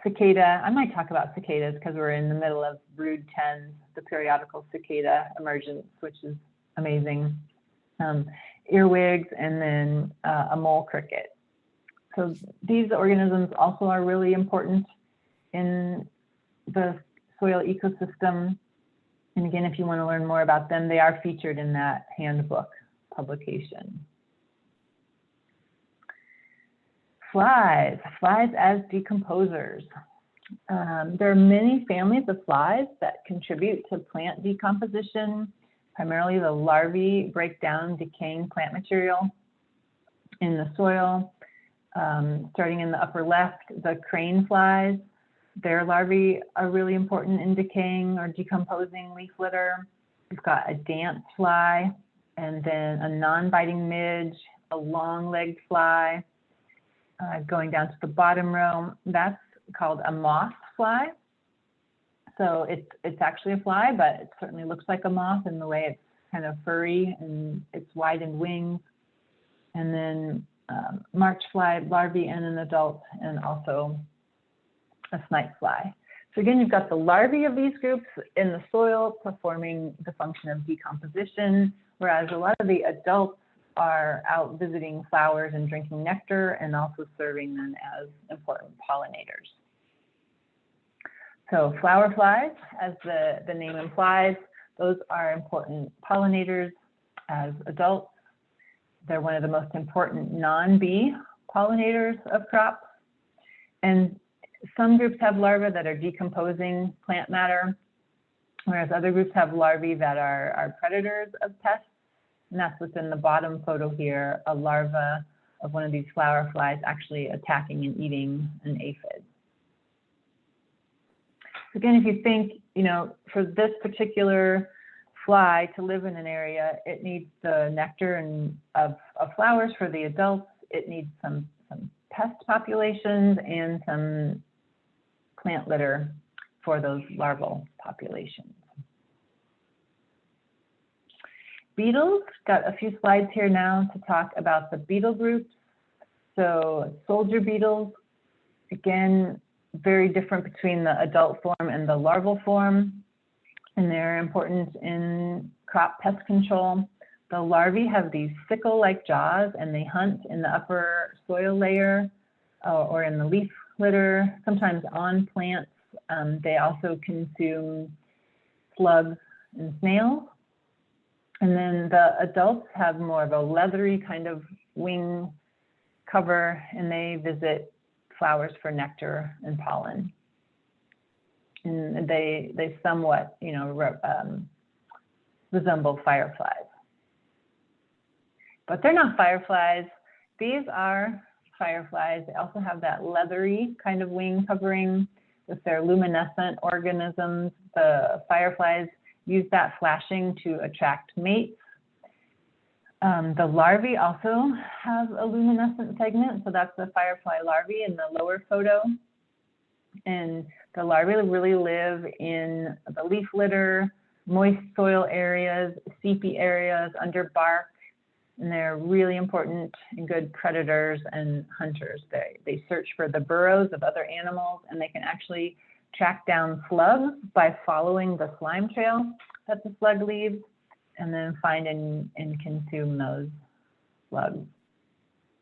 cicada. I might talk about cicadas because we're in the middle of brood 10, the periodical cicada emergence, which is amazing. Earwigs, and then a mole cricket. So these organisms also are really important in the soil ecosystem. And again, if you want to learn more about them, they are featured in that handbook publication. Flies as decomposers. There are many families of flies that contribute to plant decomposition. Primarily the larvae break down decaying plant material in the soil. Starting in the upper left, the crane flies. Their larvae are really important in decaying or decomposing leaf litter. We've got a dance fly, and then a non-biting midge, a long-legged fly. Going down to the bottom row, that's called a moth fly. So it's actually a fly, but it certainly looks like a moth in the way it's kind of furry and it's widened wings. And then march fly, larvae and an adult, and also a snipe fly. So again, you've got the larvae of these groups in the soil performing the function of decomposition, whereas a lot of the adults are out visiting flowers and drinking nectar and also serving them as important pollinators. So flower flies, as the name implies, those are important pollinators as adults. They're one of the most important non-bee pollinators of crops. And some groups have larvae that are decomposing plant matter, whereas other groups have larvae that are predators of pests. And that's what's in the bottom photo here, a larva of one of these flower flies actually attacking and eating an aphid. Again, if you think, for this particular fly to live in an area, it needs the nectar of flowers for the adults. It needs some pest populations and some plant litter for those larval populations. Beetles, got a few slides here now to talk about the beetle groups. So soldier beetles, again, very different between the adult form and the larval form, and they're important in crop pest control. The larvae have these sickle-like jaws, and they hunt in the upper soil layer or in the leaf litter, sometimes on plants. They also consume slugs and snails. And then the adults have more of a leathery kind of wing cover, and they visit flowers for nectar and pollen. And they somewhat, resemble fireflies. But they're not fireflies. These are fireflies. They also have that leathery kind of wing covering with their luminescent organisms. The fireflies use that flashing to attract mates. The larvae also have a luminescent segment, so that's the firefly larvae in the lower photo. And the larvae really live in the leaf litter, moist soil areas, seepy areas, under bark, and they're really important and good predators and hunters. They search for the burrows of other animals, and they can actually track down slugs by following the slime trail that the slug leaves, and then find and consume those slugs.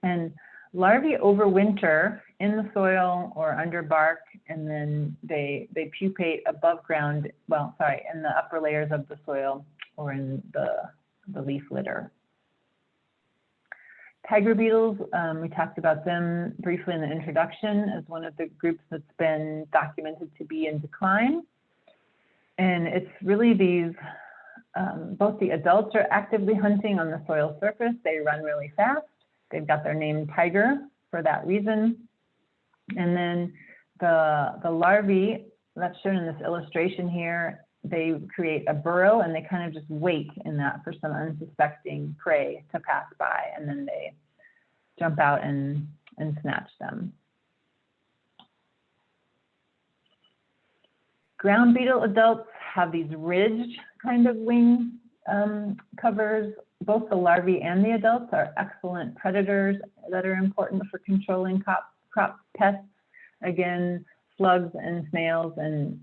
And larvae overwinter in the soil or under bark, and then they pupate above ground, in the upper layers of the soil or in the leaf litter. Tiger beetles, we talked about them briefly in the introduction as one of the groups that's been documented to be in decline. And it's really these, both the adults are actively hunting on the soil surface. They run really fast. They've got their name tiger for that reason. And then the larvae, that's shown in this illustration here, they create a burrow and they kind of just wait in that for some unsuspecting prey to pass by, and then they jump out and snatch them. Ground beetle adults have these ridged kind of wing covers. Both the larvae and the adults are excellent predators that are important for controlling crop pests. Again, slugs and snails and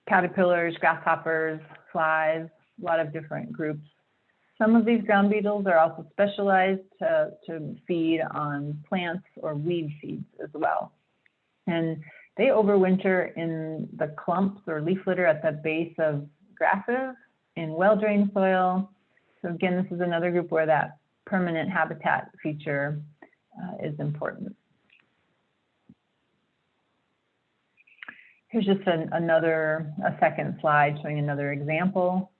caterpillars, grasshoppers, flies, a lot of different groups. Some of these ground beetles are also specialized to feed on plants or weed seeds as well. And they overwinter in the clumps or leaf litter at the base of grasses in well-drained soil. So again, this is another group where that permanent habitat feature is important. Here's just a second slide showing another example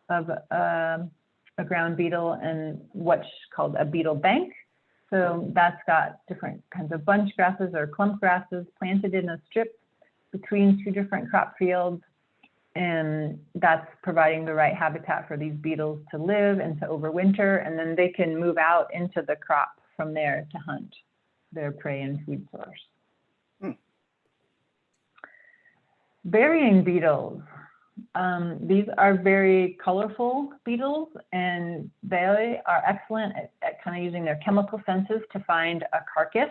of a ground beetle and what's called a beetle bank. So that's got different kinds of bunch grasses or clump grasses planted in a strip between two different crop fields. And that's providing the right habitat for these beetles to live and to overwinter. And then they can move out into the crop from there to hunt their prey and food source. Burying beetles. These are very colorful beetles, and they are excellent at kind of using their chemical senses to find a carcass.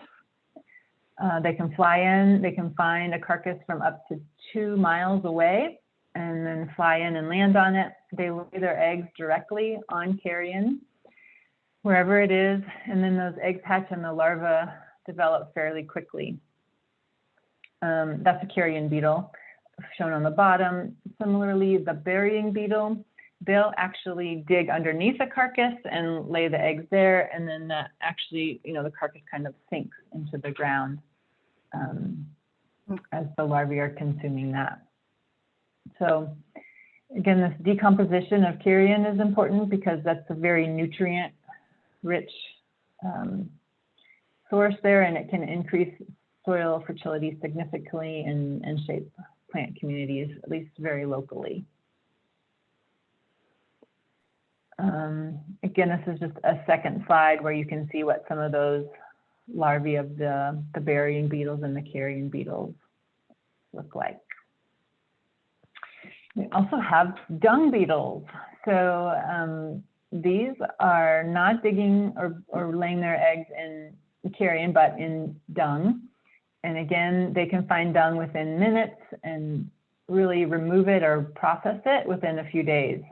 They can fly in, they can find a carcass from up to 2 miles away and then fly in and land on it. They lay their eggs directly on carrion, wherever it is, and then those eggs hatch and the larva develop fairly quickly. That's a carrion beetle shown on the bottom. Similarly, the burying beetle, they'll actually dig underneath a carcass and lay the eggs there, and then that actually, the carcass kind of sinks into the ground as the larvae are consuming that. So again, this decomposition of carrion is important because that's a very nutrient-rich source there, and it can increase soil fertility significantly and shape plant communities, at least very locally. Again, this is just a second slide where you can see what some of those larvae of the burying beetles and the carrion beetles look like. We also have dung beetles. So these are not digging or laying their eggs in carrion, but in dung. And again, they can find dung within minutes and really remove it or process it within a few days.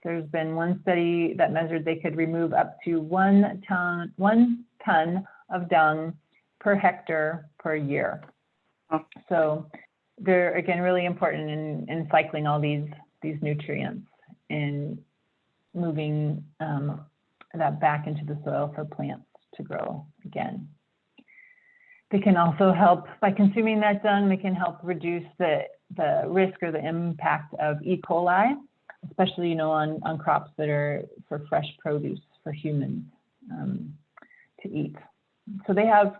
There's been one study that measured they could remove up to 1 ton of dung per hectare per year. So they're, again, really important in cycling all these nutrients and moving that back into the soil for plants to grow again. They can also help, by consuming that dung, they can help reduce the risk or the impact of E. coli, especially, you know, on crops that are for fresh produce for humans to eat. So they have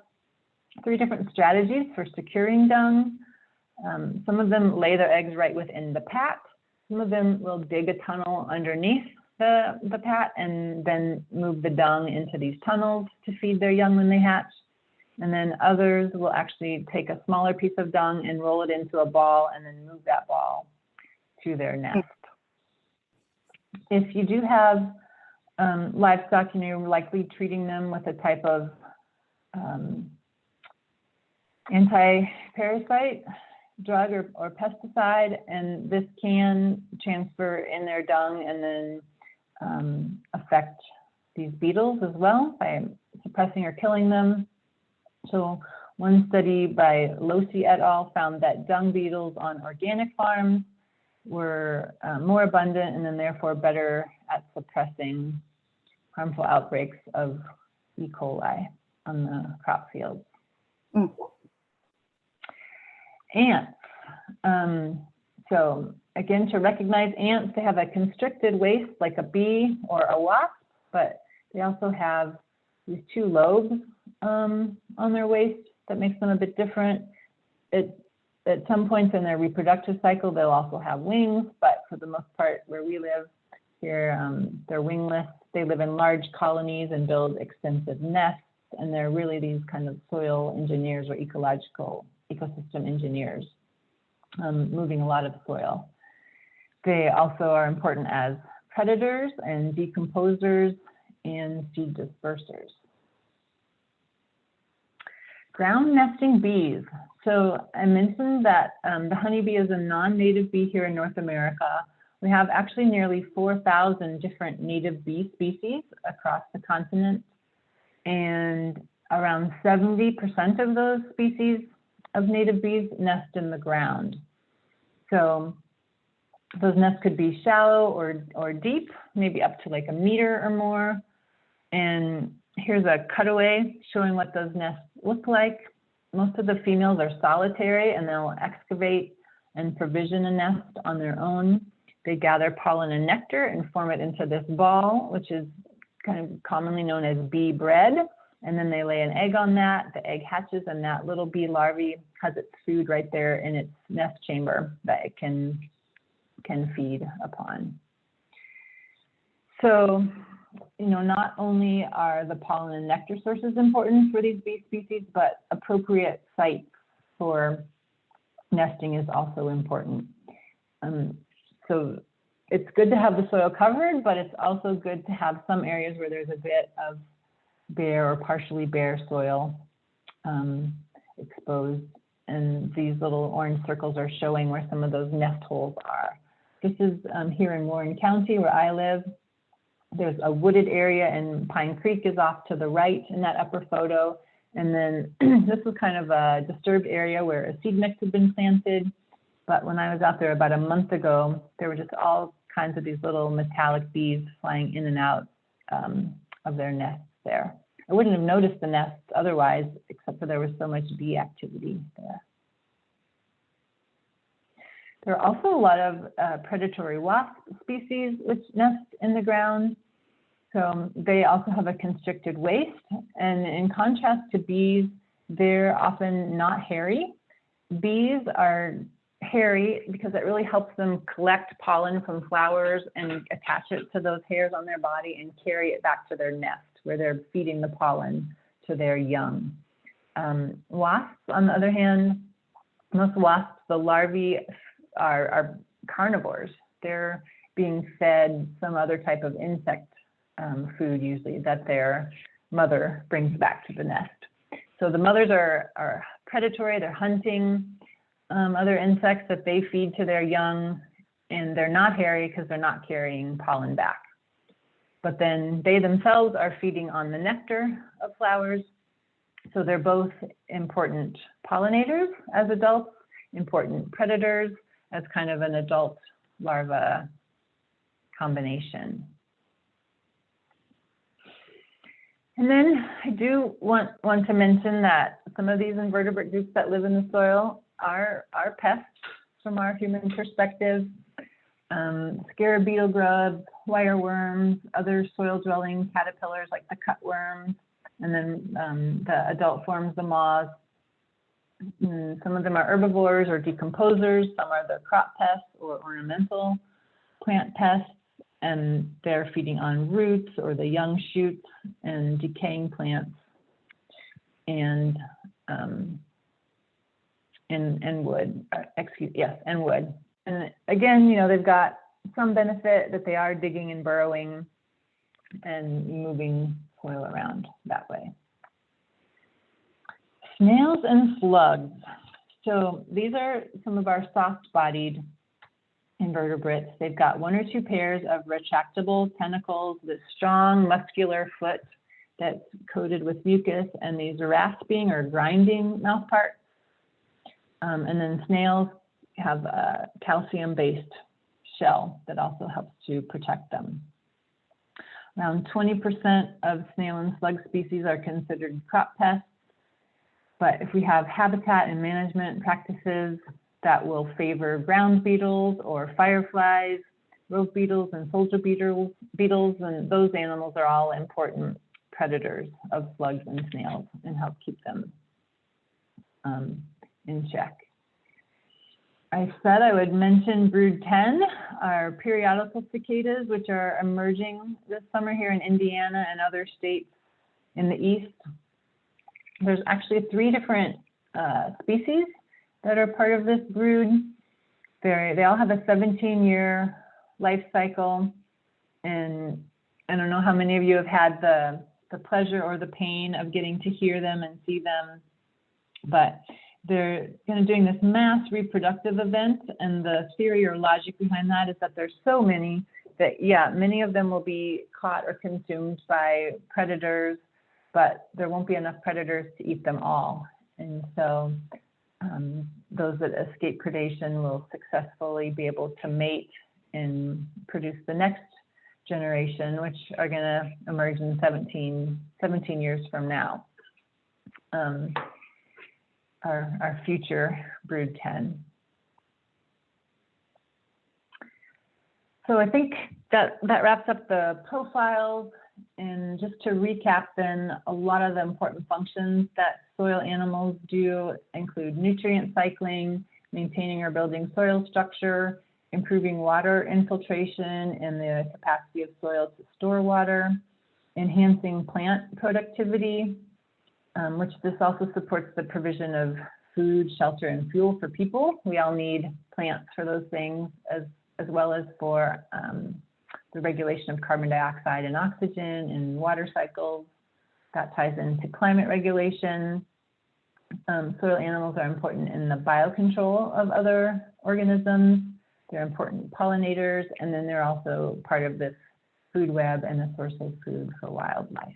3 different strategies for securing dung. Some of them lay their eggs right within the pat. Some of them will dig a tunnel underneath the pat and then move the dung into these tunnels to feed their young when they hatch. And then others will actually take a smaller piece of dung and roll it into a ball and then move that ball to their nest. If you do have livestock, you know, you're likely treating them with a type of anti-parasite drug or pesticide, and this can transfer in their dung and then affect these beetles as well by suppressing or killing them. So one study by Losi et al. Found that dung beetles on organic farms were more abundant and then therefore better at suppressing harmful outbreaks of E. coli on the crop fields. Ants. So again, to recognize ants, they have a constricted waist like a bee or a wasp, but they also have these 2 lobes on their waist that makes them a bit different. At some points in their reproductive cycle, they'll also have wings, but for the most part, where we live here, they're wingless. They live in large colonies and build extensive nests, and they're really these kind of soil engineers or ecosystem engineers, moving a lot of soil. They also are important as predators and decomposers and seed dispersers. Ground nesting bees. So I mentioned that the honeybee is a non-native bee here in North America. We have actually nearly 4,000 different native bee species across the continent, and around 70% of those species of native bees nest in the ground. So those nests could be shallow or deep, maybe up to like a meter or more. And here's a cutaway showing what those nests look like. Most of the females are solitary and they'll excavate and provision a nest on their own. They gather pollen and nectar and form it into this ball, which is kind of commonly known as bee bread. And then they lay an egg on that, the egg hatches, and that little bee larvae has its food right there in its nest chamber that it can feed upon. So, you know, not only are the pollen and nectar sources important for these bee species, but appropriate sites for nesting is also important. So it's good to have the soil covered, but it's also good to have some areas where there's a bit of bare or partially bare soil exposed. And these little orange circles are showing where some of those nest holes are. This is here in Warren County where I live. There's a wooded area and Pine Creek is off to the right in that upper photo. And then this was kind of a disturbed area where a seed mix had been planted. But when I was out there about a month ago, there were just all kinds of these little metallic bees flying in and out of their nests there. I wouldn't have noticed the nests otherwise, except for there was so much bee activity there. There are also a lot of predatory wasp species which nest in the ground. So they also have a constricted waist. And in contrast to bees, they're often not hairy. Bees are hairy because it really helps them collect pollen from flowers and attach it to those hairs on their body and carry it back to their nest where they're feeding the pollen to their young. Wasps, on the other hand, most wasps, the larvae are carnivores. They're being fed some other type of insect food usually that their mother brings back to the nest. So the mothers are predatory, they're hunting other insects that they feed to their young, and they're not hairy because they're not carrying pollen back. But then they themselves are feeding on the nectar of flowers. So they're both important pollinators as adults, important predators as kind of an adult larva combination. And then I do want to mention that some of these invertebrate groups that live in the soil are pests from our human perspective. Scarab beetle grubs, wireworms, other soil-dwelling caterpillars like the cutworms, and then the adult forms, the moths. Some of them are herbivores or decomposers. Some are the crop pests or ornamental plant pests, and they're feeding on roots or the young shoots and decaying plants, and wood. And wood. And again, you know, they've got some benefit that they are digging and burrowing and moving soil around that way. Snails and slugs. So these are some of our soft-bodied invertebrates. They've got 1 or 2 pairs of retractable tentacles, this strong muscular foot that's coated with mucus, and these rasping or grinding mouth parts. And then snails have a calcium-based shell that also helps to protect them. Around 20% of snail and slug species are considered crop pests, but if we have habitat and management practices that will favor ground beetles or fireflies, rope beetles and soldier beetles, and those animals are all important predators of slugs and snails and help keep them in check. I said I would mention brood 10, our periodical cicadas, which are emerging this summer here in Indiana and other states in the east. There's actually 3 different species that are part of this brood. They all have a 17-year life cycle, and I don't know how many of you have had the pleasure or the pain of getting to hear them and see them, but they're doing this mass reproductive event, and the theory or logic behind that is that there's so many that, yeah, many of them will be caught or consumed by predators, but there won't be enough predators to eat them all. And so those that escape predation will successfully be able to mate and produce the next generation, which are going to emerge in 17 years from now. Our future brood 10. So I think that wraps up the profiles. And just to recap then, a lot of the important functions that soil animals do include nutrient cycling, maintaining or building soil structure, improving water infiltration and the capacity of soil to store water, enhancing plant productivity, which this also supports the provision of food, shelter, and fuel for people. We all need plants for those things, as well as for the regulation of carbon dioxide and oxygen and water cycles. That ties into climate regulation. Soil animals are important in the biocontrol of other organisms. They're important pollinators, and then they're also part of this food web and a source of food for wildlife.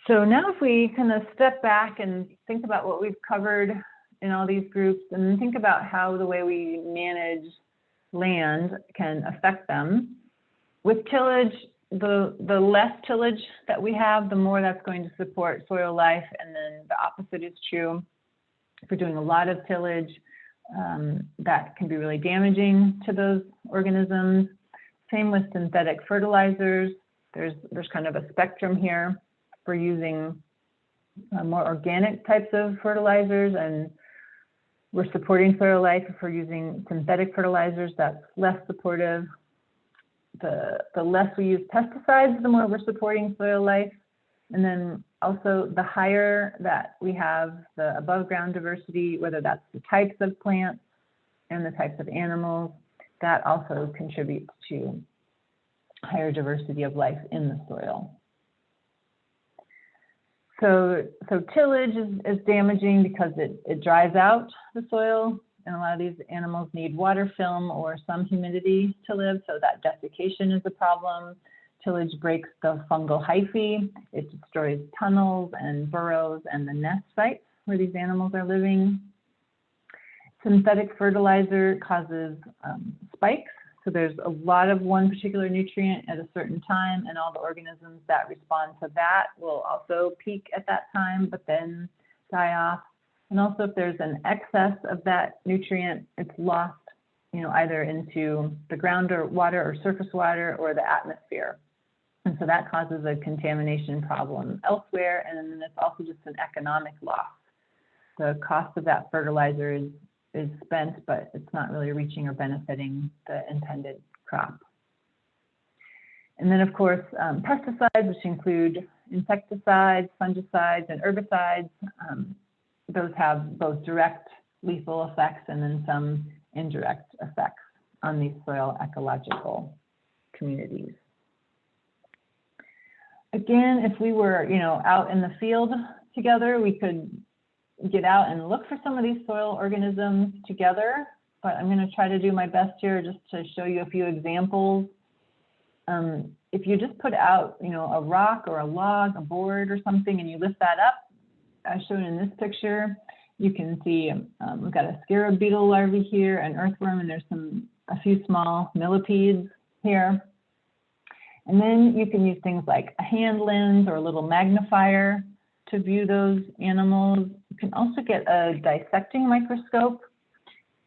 So now if we kind of step back and think about what we've covered in all these groups, and then think about how the way we manage land can affect them. With tillage, the less tillage that we have, the more that's going to support soil life, and then the opposite is true. If we're doing a lot of tillage, that can be really damaging to those organisms. Same with synthetic fertilizers. There's kind of a spectrum here. We're using more organic types of fertilizers, and we're supporting soil life. If we're using synthetic fertilizers, that's less supportive. The less we use pesticides, the more we're supporting soil life. And then also the higher that we have the above ground diversity, whether that's the types of plants and the types of animals, that also contributes to higher diversity of life in the soil. So tillage is damaging because it dries out the soil, and a lot of these animals need water film or some humidity to live, so that desiccation is a problem. Tillage breaks the fungal hyphae. It destroys tunnels and burrows and the nest sites where these animals are living. Synthetic fertilizer causes spikes, So there's a lot of one particular nutrient at a certain time, and all the organisms that respond to that will also peak at that time, but then die off. And also if there's an excess of that nutrient, it's lost, either into the groundwater or surface water or the atmosphere. And so that causes a contamination problem elsewhere. And then it's also just an economic loss. The cost of that fertilizer is spent, but it's not really reaching or benefiting the intended crop. And then of course, pesticides, which include insecticides, fungicides, and herbicides. Those have both direct lethal effects and then some indirect effects on these soil ecological communities. Again, if we were, out in the field together, we could get out and look for some of these soil organisms together, but I'm going to try to do my best here just to show you a few examples. If you just put out, a rock or a log, a board or something, and you lift that up, as shown in this picture, you can see we've got a scarab beetle larvae here, an earthworm, and there's a few small millipedes here. And then you can use things like a hand lens or a little magnifier to view those animals. You can also get a dissecting microscope.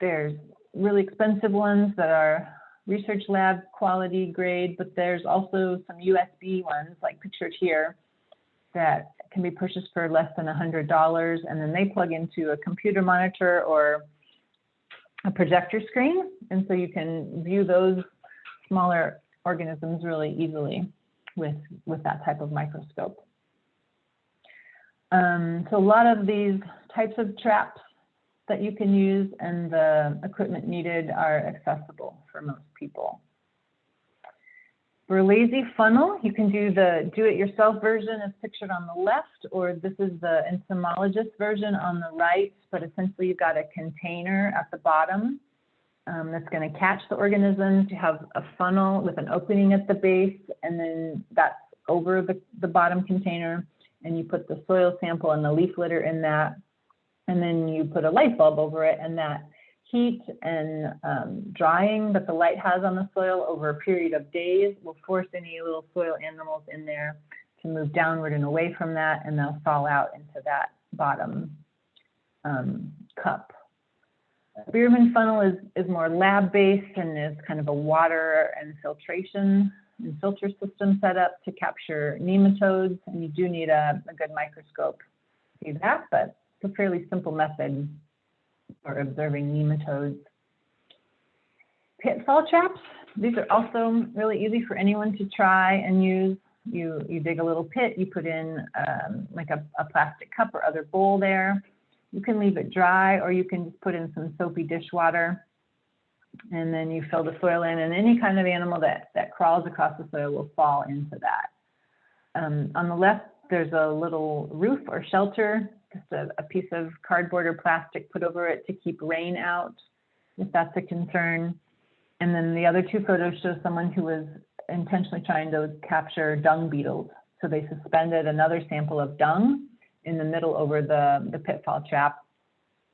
There's really expensive ones that are research lab quality grade, but there's also some USB ones like pictured here that can be purchased for less than $100, and then they plug into a computer monitor or a projector screen, and so you can view those smaller organisms really easily with that type of microscope. So a lot of these types of traps that you can use and the equipment needed are accessible for most people. For a lazy funnel, you can do the do-it-yourself version as pictured on the left, or this is the entomologist version on the right, but essentially you've got a container at the bottom that's going to catch the organisms. You have a funnel with an opening at the base, and then that's over the bottom container, and you put the soil sample and the leaf litter in that, and then you put a light bulb over it, and that heat and drying that the light has on the soil over a period of days will force any little soil animals in there to move downward and away from that, and they'll fall out into that bottom cup. A Bierman funnel is more lab-based and is kind of a water and filtration and filter system set up to capture nematodes, and you do need a good microscope to do that, but it's a fairly simple method for observing nematodes. Pitfall traps, these are also really easy for anyone to try and use. You dig a little pit, you put in like a plastic cup or other bowl there. You can leave it dry, or you can just put in some soapy dishwater, and then you fill the soil in, and any kind of animal that crawls across the soil will fall into that. On the left, there's a little roof or shelter, just a piece of cardboard or plastic put over it to keep rain out, if that's a concern. And then the other two photos show someone who was intentionally trying to capture dung beetles. So they suspended another sample of dung in the middle over the pitfall trap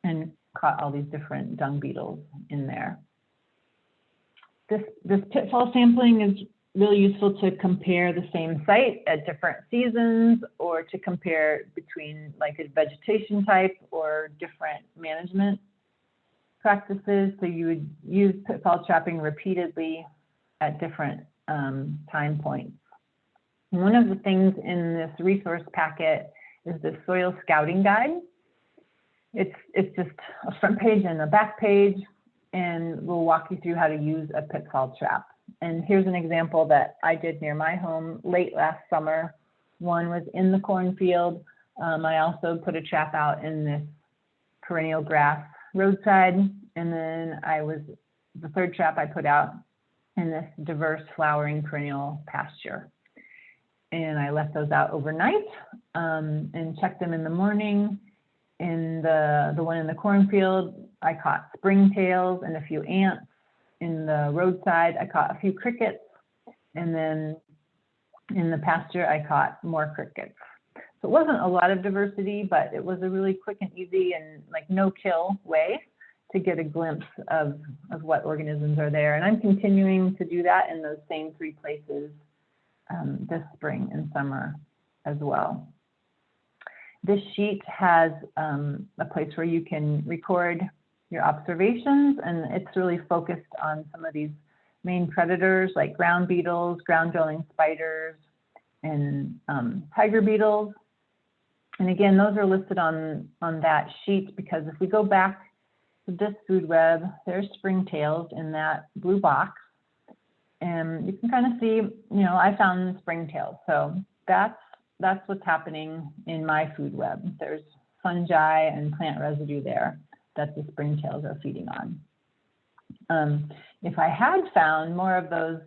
and caught all these different dung beetles in there. This pitfall sampling is really useful to compare the same site at different seasons, or to compare between like a vegetation type or different management practices. So you would use pitfall trapping repeatedly at different time points. And one of the things in this resource packet is the soil scouting guide. It's just a front page and a back page, and we'll walk you through how to use a pitfall trap. And here's an example that I did near my home late last summer. One was in the cornfield. I also put a trap out in this perennial grass roadside. And then the third trap I put out in this diverse flowering perennial pasture. And I left those out overnight and checked them in the morning. In the one in the cornfield, I caught springtails and a few ants. In the roadside, I caught a few crickets, and then in the pasture, I caught more crickets. So it wasn't a lot of diversity, but it was a really quick and easy and like no-kill way to get a glimpse of what organisms are there. And I'm continuing to do that in those same 3 places this spring and summer as well. This sheet has a place where you can record your observations, and it's really focused on some of these main predators like ground beetles, ground dwelling spiders, and tiger beetles. And again, those are listed on that sheet, because if we go back to this food web, there's springtails in that blue box. And you can kind of see, I found springtails. So that's what's happening in my food web. There's fungi and plant residue there that the springtails are feeding on. If I had found more of those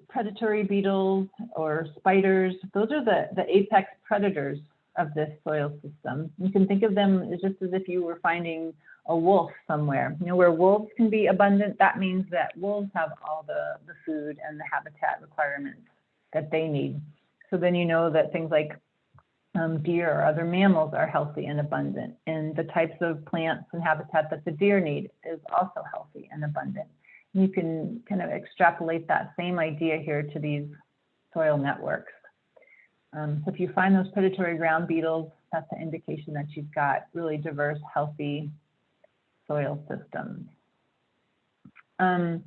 predatory beetles or spiders, those are the apex predators of this soil system. You can think of them just as if you were finding a wolf somewhere. Where wolves can be abundant, that means that wolves have all the food and the habitat requirements that they need. So then you know that things like deer or other mammals are healthy and abundant, and the types of plants and habitat that the deer need is also healthy and abundant. And you can kind of extrapolate that same idea here to these soil networks. So if you find those predatory ground beetles, that's an indication that you've got really diverse, healthy soil systems. I'm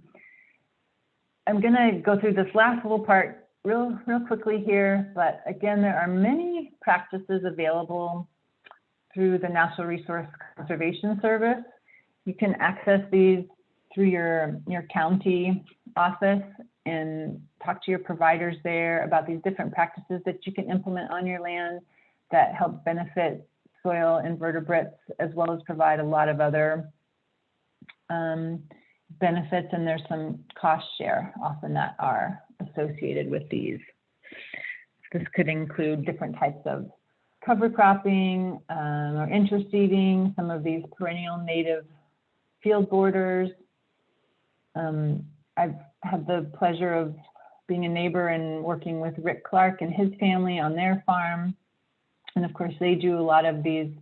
going to go through this last little part real quickly here, but again, there are many practices available through the Natural Resource Conservation Service. You can access these through your county office and talk to your providers there about these different practices that you can implement on your land that help benefit soil invertebrates, as well as provide a lot of other benefits, and there's some cost share often that are associated with these. This could include different types of cover cropping or interseeding, some of these perennial native field borders. I've had the pleasure of being a neighbor and working with Rick Clark and his family on their farm. And of course, they do a lot of these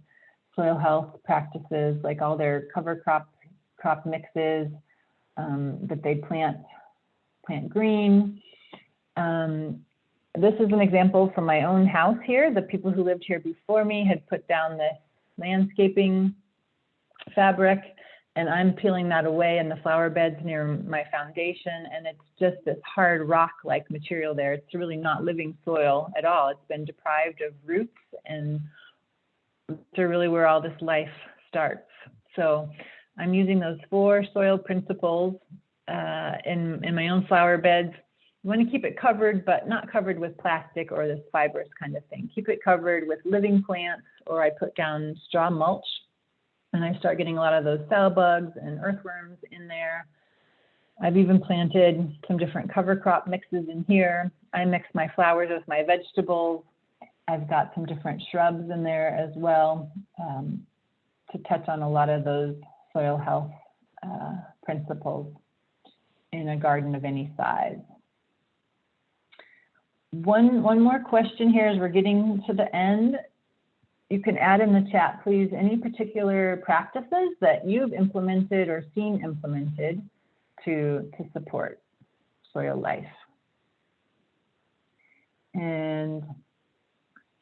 soil health practices, like all their cover crop mixes that they plant green. This is an example from my own house here. The people who lived here before me had put down this landscaping fabric, and I'm peeling that away in the flower beds near my foundation, and it's just this hard rock-like material there. It's really not living soil at all. It's been deprived of roots, and roots are really where all this life starts. So I'm using those 4 soil principles in my own flower beds. You want to keep it covered, but not covered with plastic or this fibrous kind of thing. Keep it covered with living plants, or I put down straw mulch, and I start getting a lot of those cell bugs and earthworms in there. I've even planted some different cover crop mixes in here. I mix my flowers with my vegetables. I've got some different shrubs in there as well to touch on a lot of those soil health principles in a garden of any size. One more question here as we're getting to the end. You can add in the chat, please, any particular practices that you've implemented or seen implemented to support soil life. And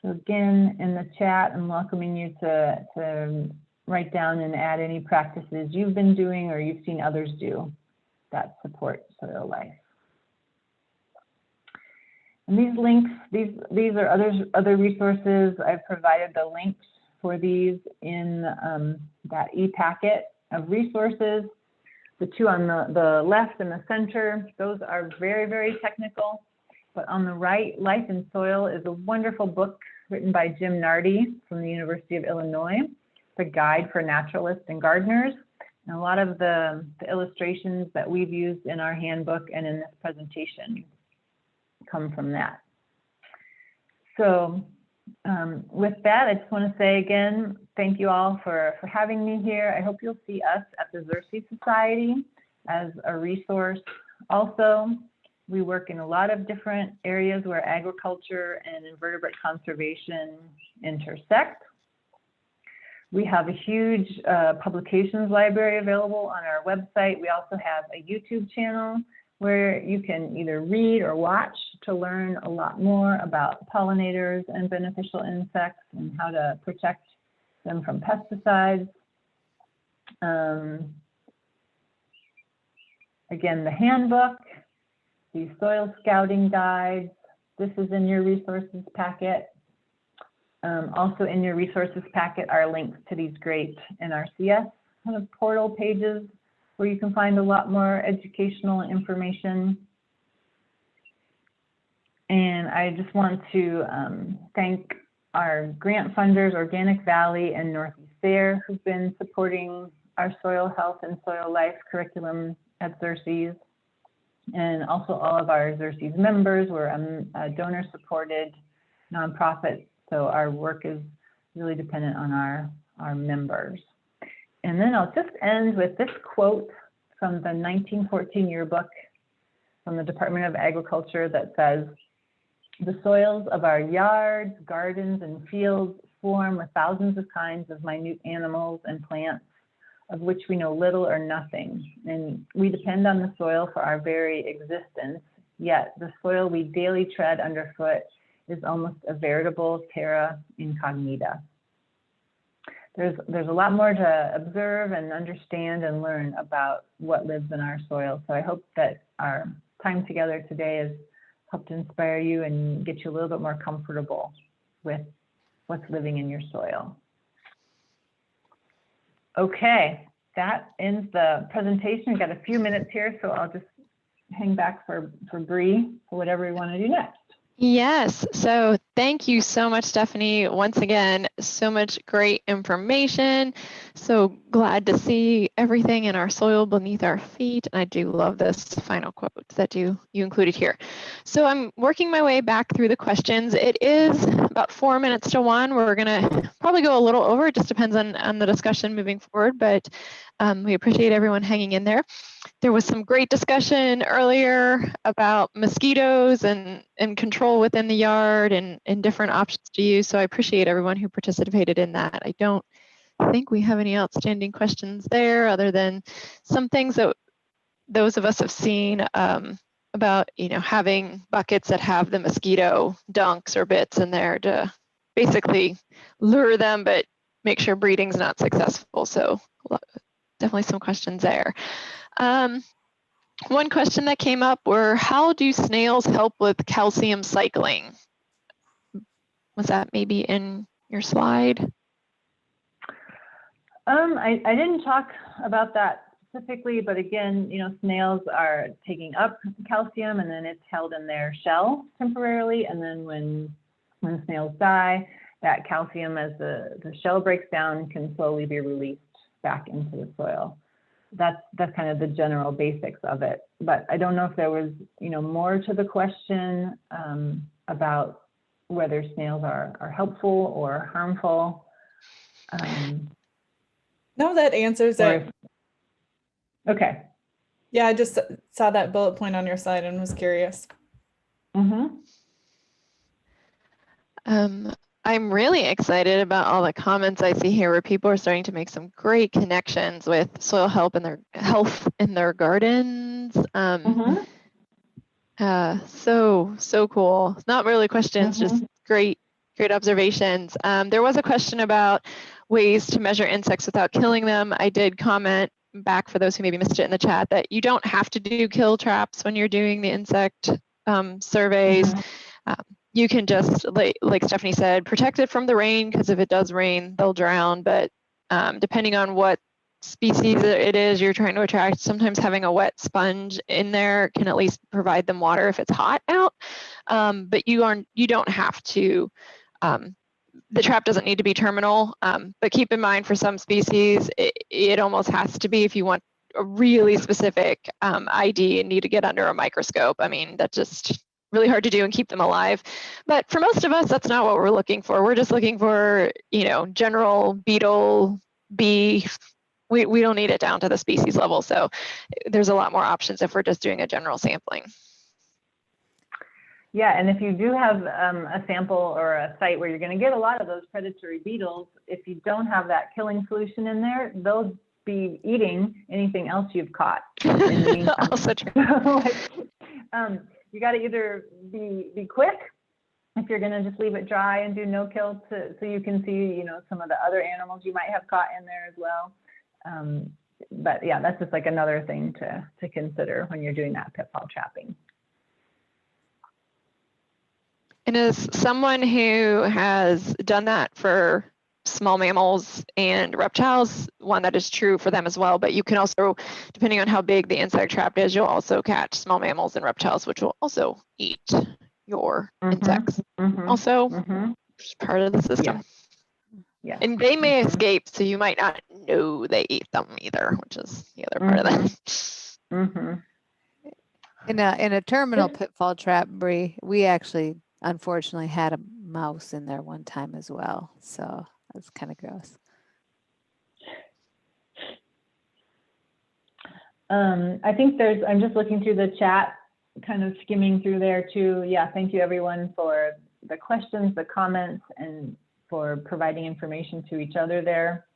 so again, in the chat, I'm welcoming you to write down and add any practices you've been doing or you've seen others do that support soil life. And these links, these are other resources. I've provided the links for these in that e-packet of resources. The 2 on the left and the center, those are very, very technical. But on the right, Life in Soil is a wonderful book written by Jim Nardi from the University of Illinois. It's a guide for naturalists and gardeners. And a lot of the illustrations that we've used in our handbook and in this presentation come from that. So with that, I just want to say again, thank you all for having me here. I hope you'll see us at the Xerces Society as a resource. Also, we work in a lot of different areas where agriculture and invertebrate conservation intersect. We have a huge publications library available on our website. We also have a YouTube channel where you can either read or watch to learn a lot more about pollinators and beneficial insects and how to protect them from pesticides. Again, the handbook, the soil scouting guides, this is in your resources packet. Also in your resources packet are links to these great NRCS kind of portal pages where you can find a lot more educational information. And I just want to thank our grant funders, Organic Valley and Northeast Fair, who've been supporting our soil health and soil life curriculum at Xerces. And also all of our Xerces members. We're a donor-supported nonprofit, so our work is really dependent on our members. And then I'll just end with this quote from the 1914 yearbook from the Department of Agriculture that says, "The soils of our yards, gardens, and fields swarm with thousands of kinds of minute animals and plants, of which we know little or nothing, and we depend on the soil for our very existence, yet the soil we daily tread underfoot is almost a veritable terra incognita." There's a lot more to observe and understand and learn about what lives in our soil. So I hope that our time together today has helped inspire you and get you a little bit more comfortable with what's living in your soil. Okay, that ends the presentation. We've got a few minutes here, so I'll just hang back for Bree for whatever we want to do next. Yes, so thank you so much, Stephanie. Once again, so much great information. So glad to see everything in our soil beneath our feet. And I do love this final quote that you included here. So I'm working my way back through the questions. It is about 4 minutes to 1. We're gonna probably go a little over. It just depends on the discussion moving forward, but we appreciate everyone hanging in there. There was some great discussion earlier about mosquitoes and control within the yard and different options to use. So I appreciate everyone who participated in that. I don't think we have any outstanding questions there other than some things that those of us have seen about, having buckets that have the mosquito dunks or bits in there to basically lure them, but make sure breeding's not successful. So definitely some questions there. One question that came up were, how do snails help with calcium cycling? Was that maybe in your slide? I didn't talk about that specifically, but again, snails are taking up calcium and then it's held in their shell temporarily. And then when snails die, that calcium, as the shell breaks down, can slowly be released back into the soil. That's kind of the general basics of it. But I don't know if there was, more to the question about whether snails are helpful or harmful. No, that answers it. Okay. Yeah, I just saw that bullet point on your slide and was curious. Mm-hmm. I'm really excited about all the comments I see here where people are starting to make some great connections with soil health in their gardens. So cool. It's not really questions, just great observations. There was a question about ways to measure insects without killing them. I did comment back for those who maybe missed it in the chat that you don't have to do kill traps when you're doing the insect surveys. You can just, like Stephanie said, protect it from the rain, because if it does rain, they'll drown. But depending on what species it is you're trying to attract, sometimes having a wet sponge in there can at least provide them water if it's hot out. But you don't have to. The trap doesn't need to be terminal, but keep in mind for some species, it almost has to be if you want a really specific ID and need to get under a microscope. I mean, that's just really hard to do and keep them alive. But for most of us, that's not what we're looking for. We're just looking for, general beetle, bee. We don't need it down to the species level. So there's a lot more options if we're just doing a general sampling. Yeah, and if you do have a sample or a site where you're going to get a lot of those predatory beetles, if you don't have that killing solution in there, they'll be eating anything else you've caught in the meantime. Also true. You got to either be quick if you're going to just leave it dry and do no kill so you can see, you know, some of the other animals you might have caught in there as well. But yeah, that's just like another thing to consider when you're doing that pitfall trapping. And as someone who has done that for small mammals and reptiles, one, that is true for them as well, but you can also, depending on how big the insect trap is, you'll also catch small mammals and reptiles, which will also eat your insects. Also, part of the system. Yeah. And they may escape, so you might not know they eat them either, which is the other part of that. In a terminal pitfall trap, Bree, we actually unfortunately had a mouse in there one time as well. So that's kind of gross. I think I'm just looking through the chat, kind of skimming through there too. Yeah, thank you everyone for the questions, the comments, and for providing information to each other there.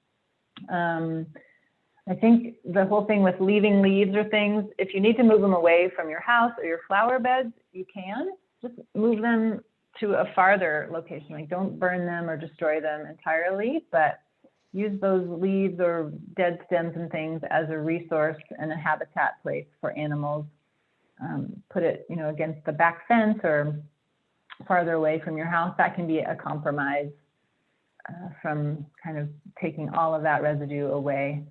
I think the whole thing with leaving leaves or things, if you need to move them away from your house or your flower beds, you can. Just move them to a farther location. Like, don't burn them or destroy them entirely, but use those leaves or dead stems and things as a resource and a habitat place for animals. Put it, you know, against the back fence or farther away from your house. That can be a compromise from kind of taking all of that residue away,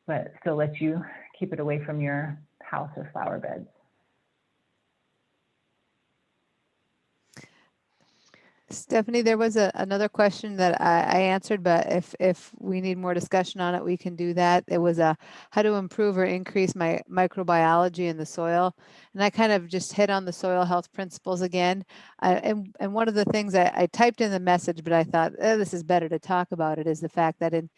but still let you keep it away from your house or flower beds. Stephanie, there was another question that I answered, but if we need more discussion on it, we can do that. It was how to improve or increase my microbiology in the soil. And I kind of just hit on the soil health principles again. And one of the things I typed in the message, but I thought, this is better to talk about it, is the fact that in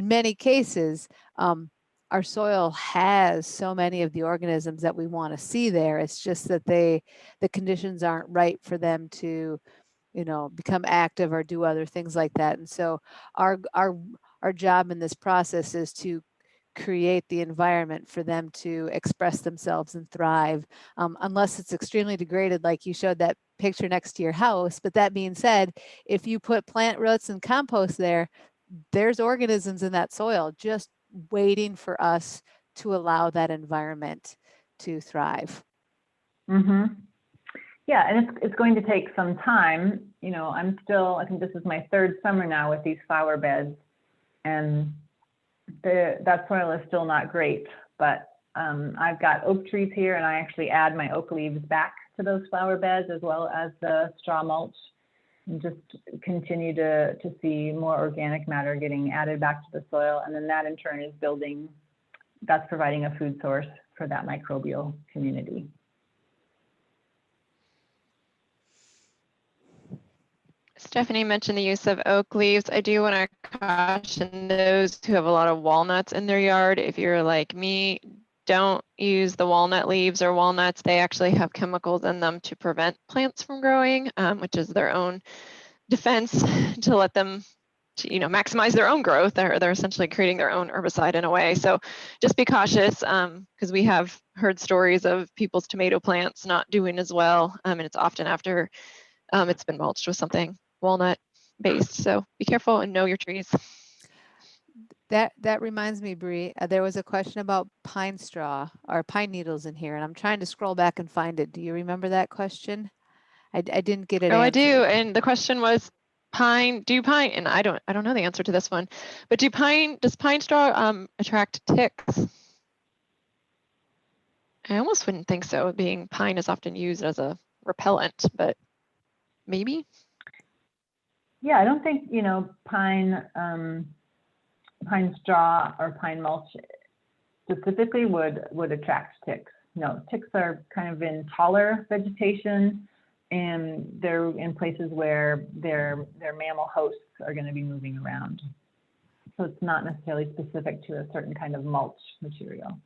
many cases, our soil has so many of the organisms that we want to see there. It's just that the conditions aren't right for them to, you know, become active or do other things like that. And so our job in this process is to create the environment for them to express themselves and thrive, unless it's extremely degraded, like you showed that picture next to your house. But that being said, if you put plant roots and compost there, there's organisms in that soil just waiting for us to allow that environment to thrive. Yeah, and it's going to take some time. You know, I think this is my third summer now with these flower beds, and that soil is still not great, but I've got oak trees here, and I actually add my oak leaves back to those flower beds as well as the straw mulch, and just continue to see more organic matter getting added back to the soil, and then that in turn is that's providing a food source for that microbial community. Stephanie mentioned the use of oak leaves. I do want to caution those who have a lot of walnuts in their yard. If you're like me, don't use the walnut leaves or walnuts. They actually have chemicals in them to prevent plants from growing, which is their own defense to let them to, you know, maximize their own growth. They're essentially creating their own herbicide in a way. So just be cautious, because we have heard stories of people's tomato plants not doing as well, and it's often after it's been mulched with something walnut based. So be careful and know your trees. That reminds me, Bree, there was a question about pine straw or pine needles in here, and I'm trying to scroll back and find it. Do you remember that question? I didn't get it. Oh, answered. I do. And the question was pine, and I don't know the answer to this one, but does pine straw attract ticks? I almost wouldn't think so, being pine is often used as a repellent, but maybe. Yeah, I don't think, you know, pine straw or pine mulch specifically would attract ticks. No, ticks are kind of in taller vegetation, and they're in places where their mammal hosts are going to be moving around. So it's not necessarily specific to a certain kind of mulch material.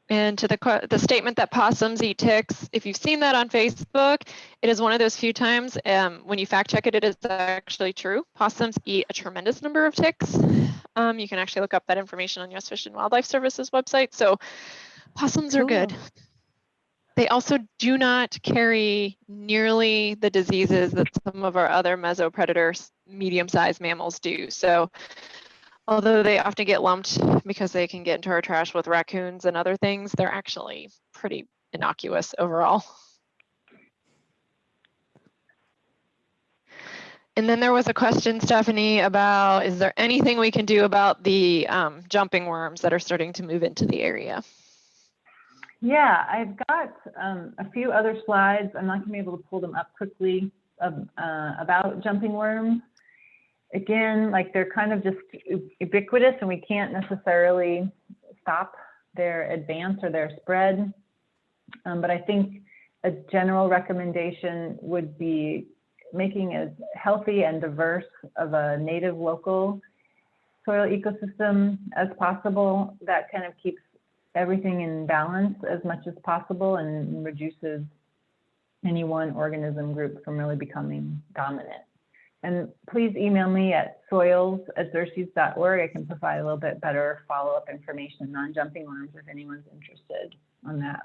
And to the statement that possums eat ticks, if you've seen that on Facebook, it is one of those few times when you fact check it, it is actually true. Possums eat a tremendous number of ticks. You can actually look up that information on U.S. Fish and Wildlife Service's website. So possums are good. Cool. They also do not carry nearly the diseases that some of our other mesopredators, medium-sized mammals do. So although they often get lumped because they can get into our trash with raccoons and other things, they're actually pretty innocuous overall. And then there was a question, Stephanie, about is there anything we can do about the jumping worms that are starting to move into the area? Yeah, I've got a few other slides. I'm not going to be able to pull them up quickly about jumping worms. Again, like they're kind of just ubiquitous and we can't necessarily stop their advance or their spread. But I think a general recommendation would be making as healthy and diverse of a native local soil ecosystem as possible. That kind of keeps everything in balance as much as possible and reduces any one organism group from really becoming dominant. And please email me at soils@xerces.org. I can provide a little bit better follow-up information on jumping worms if anyone's interested on that.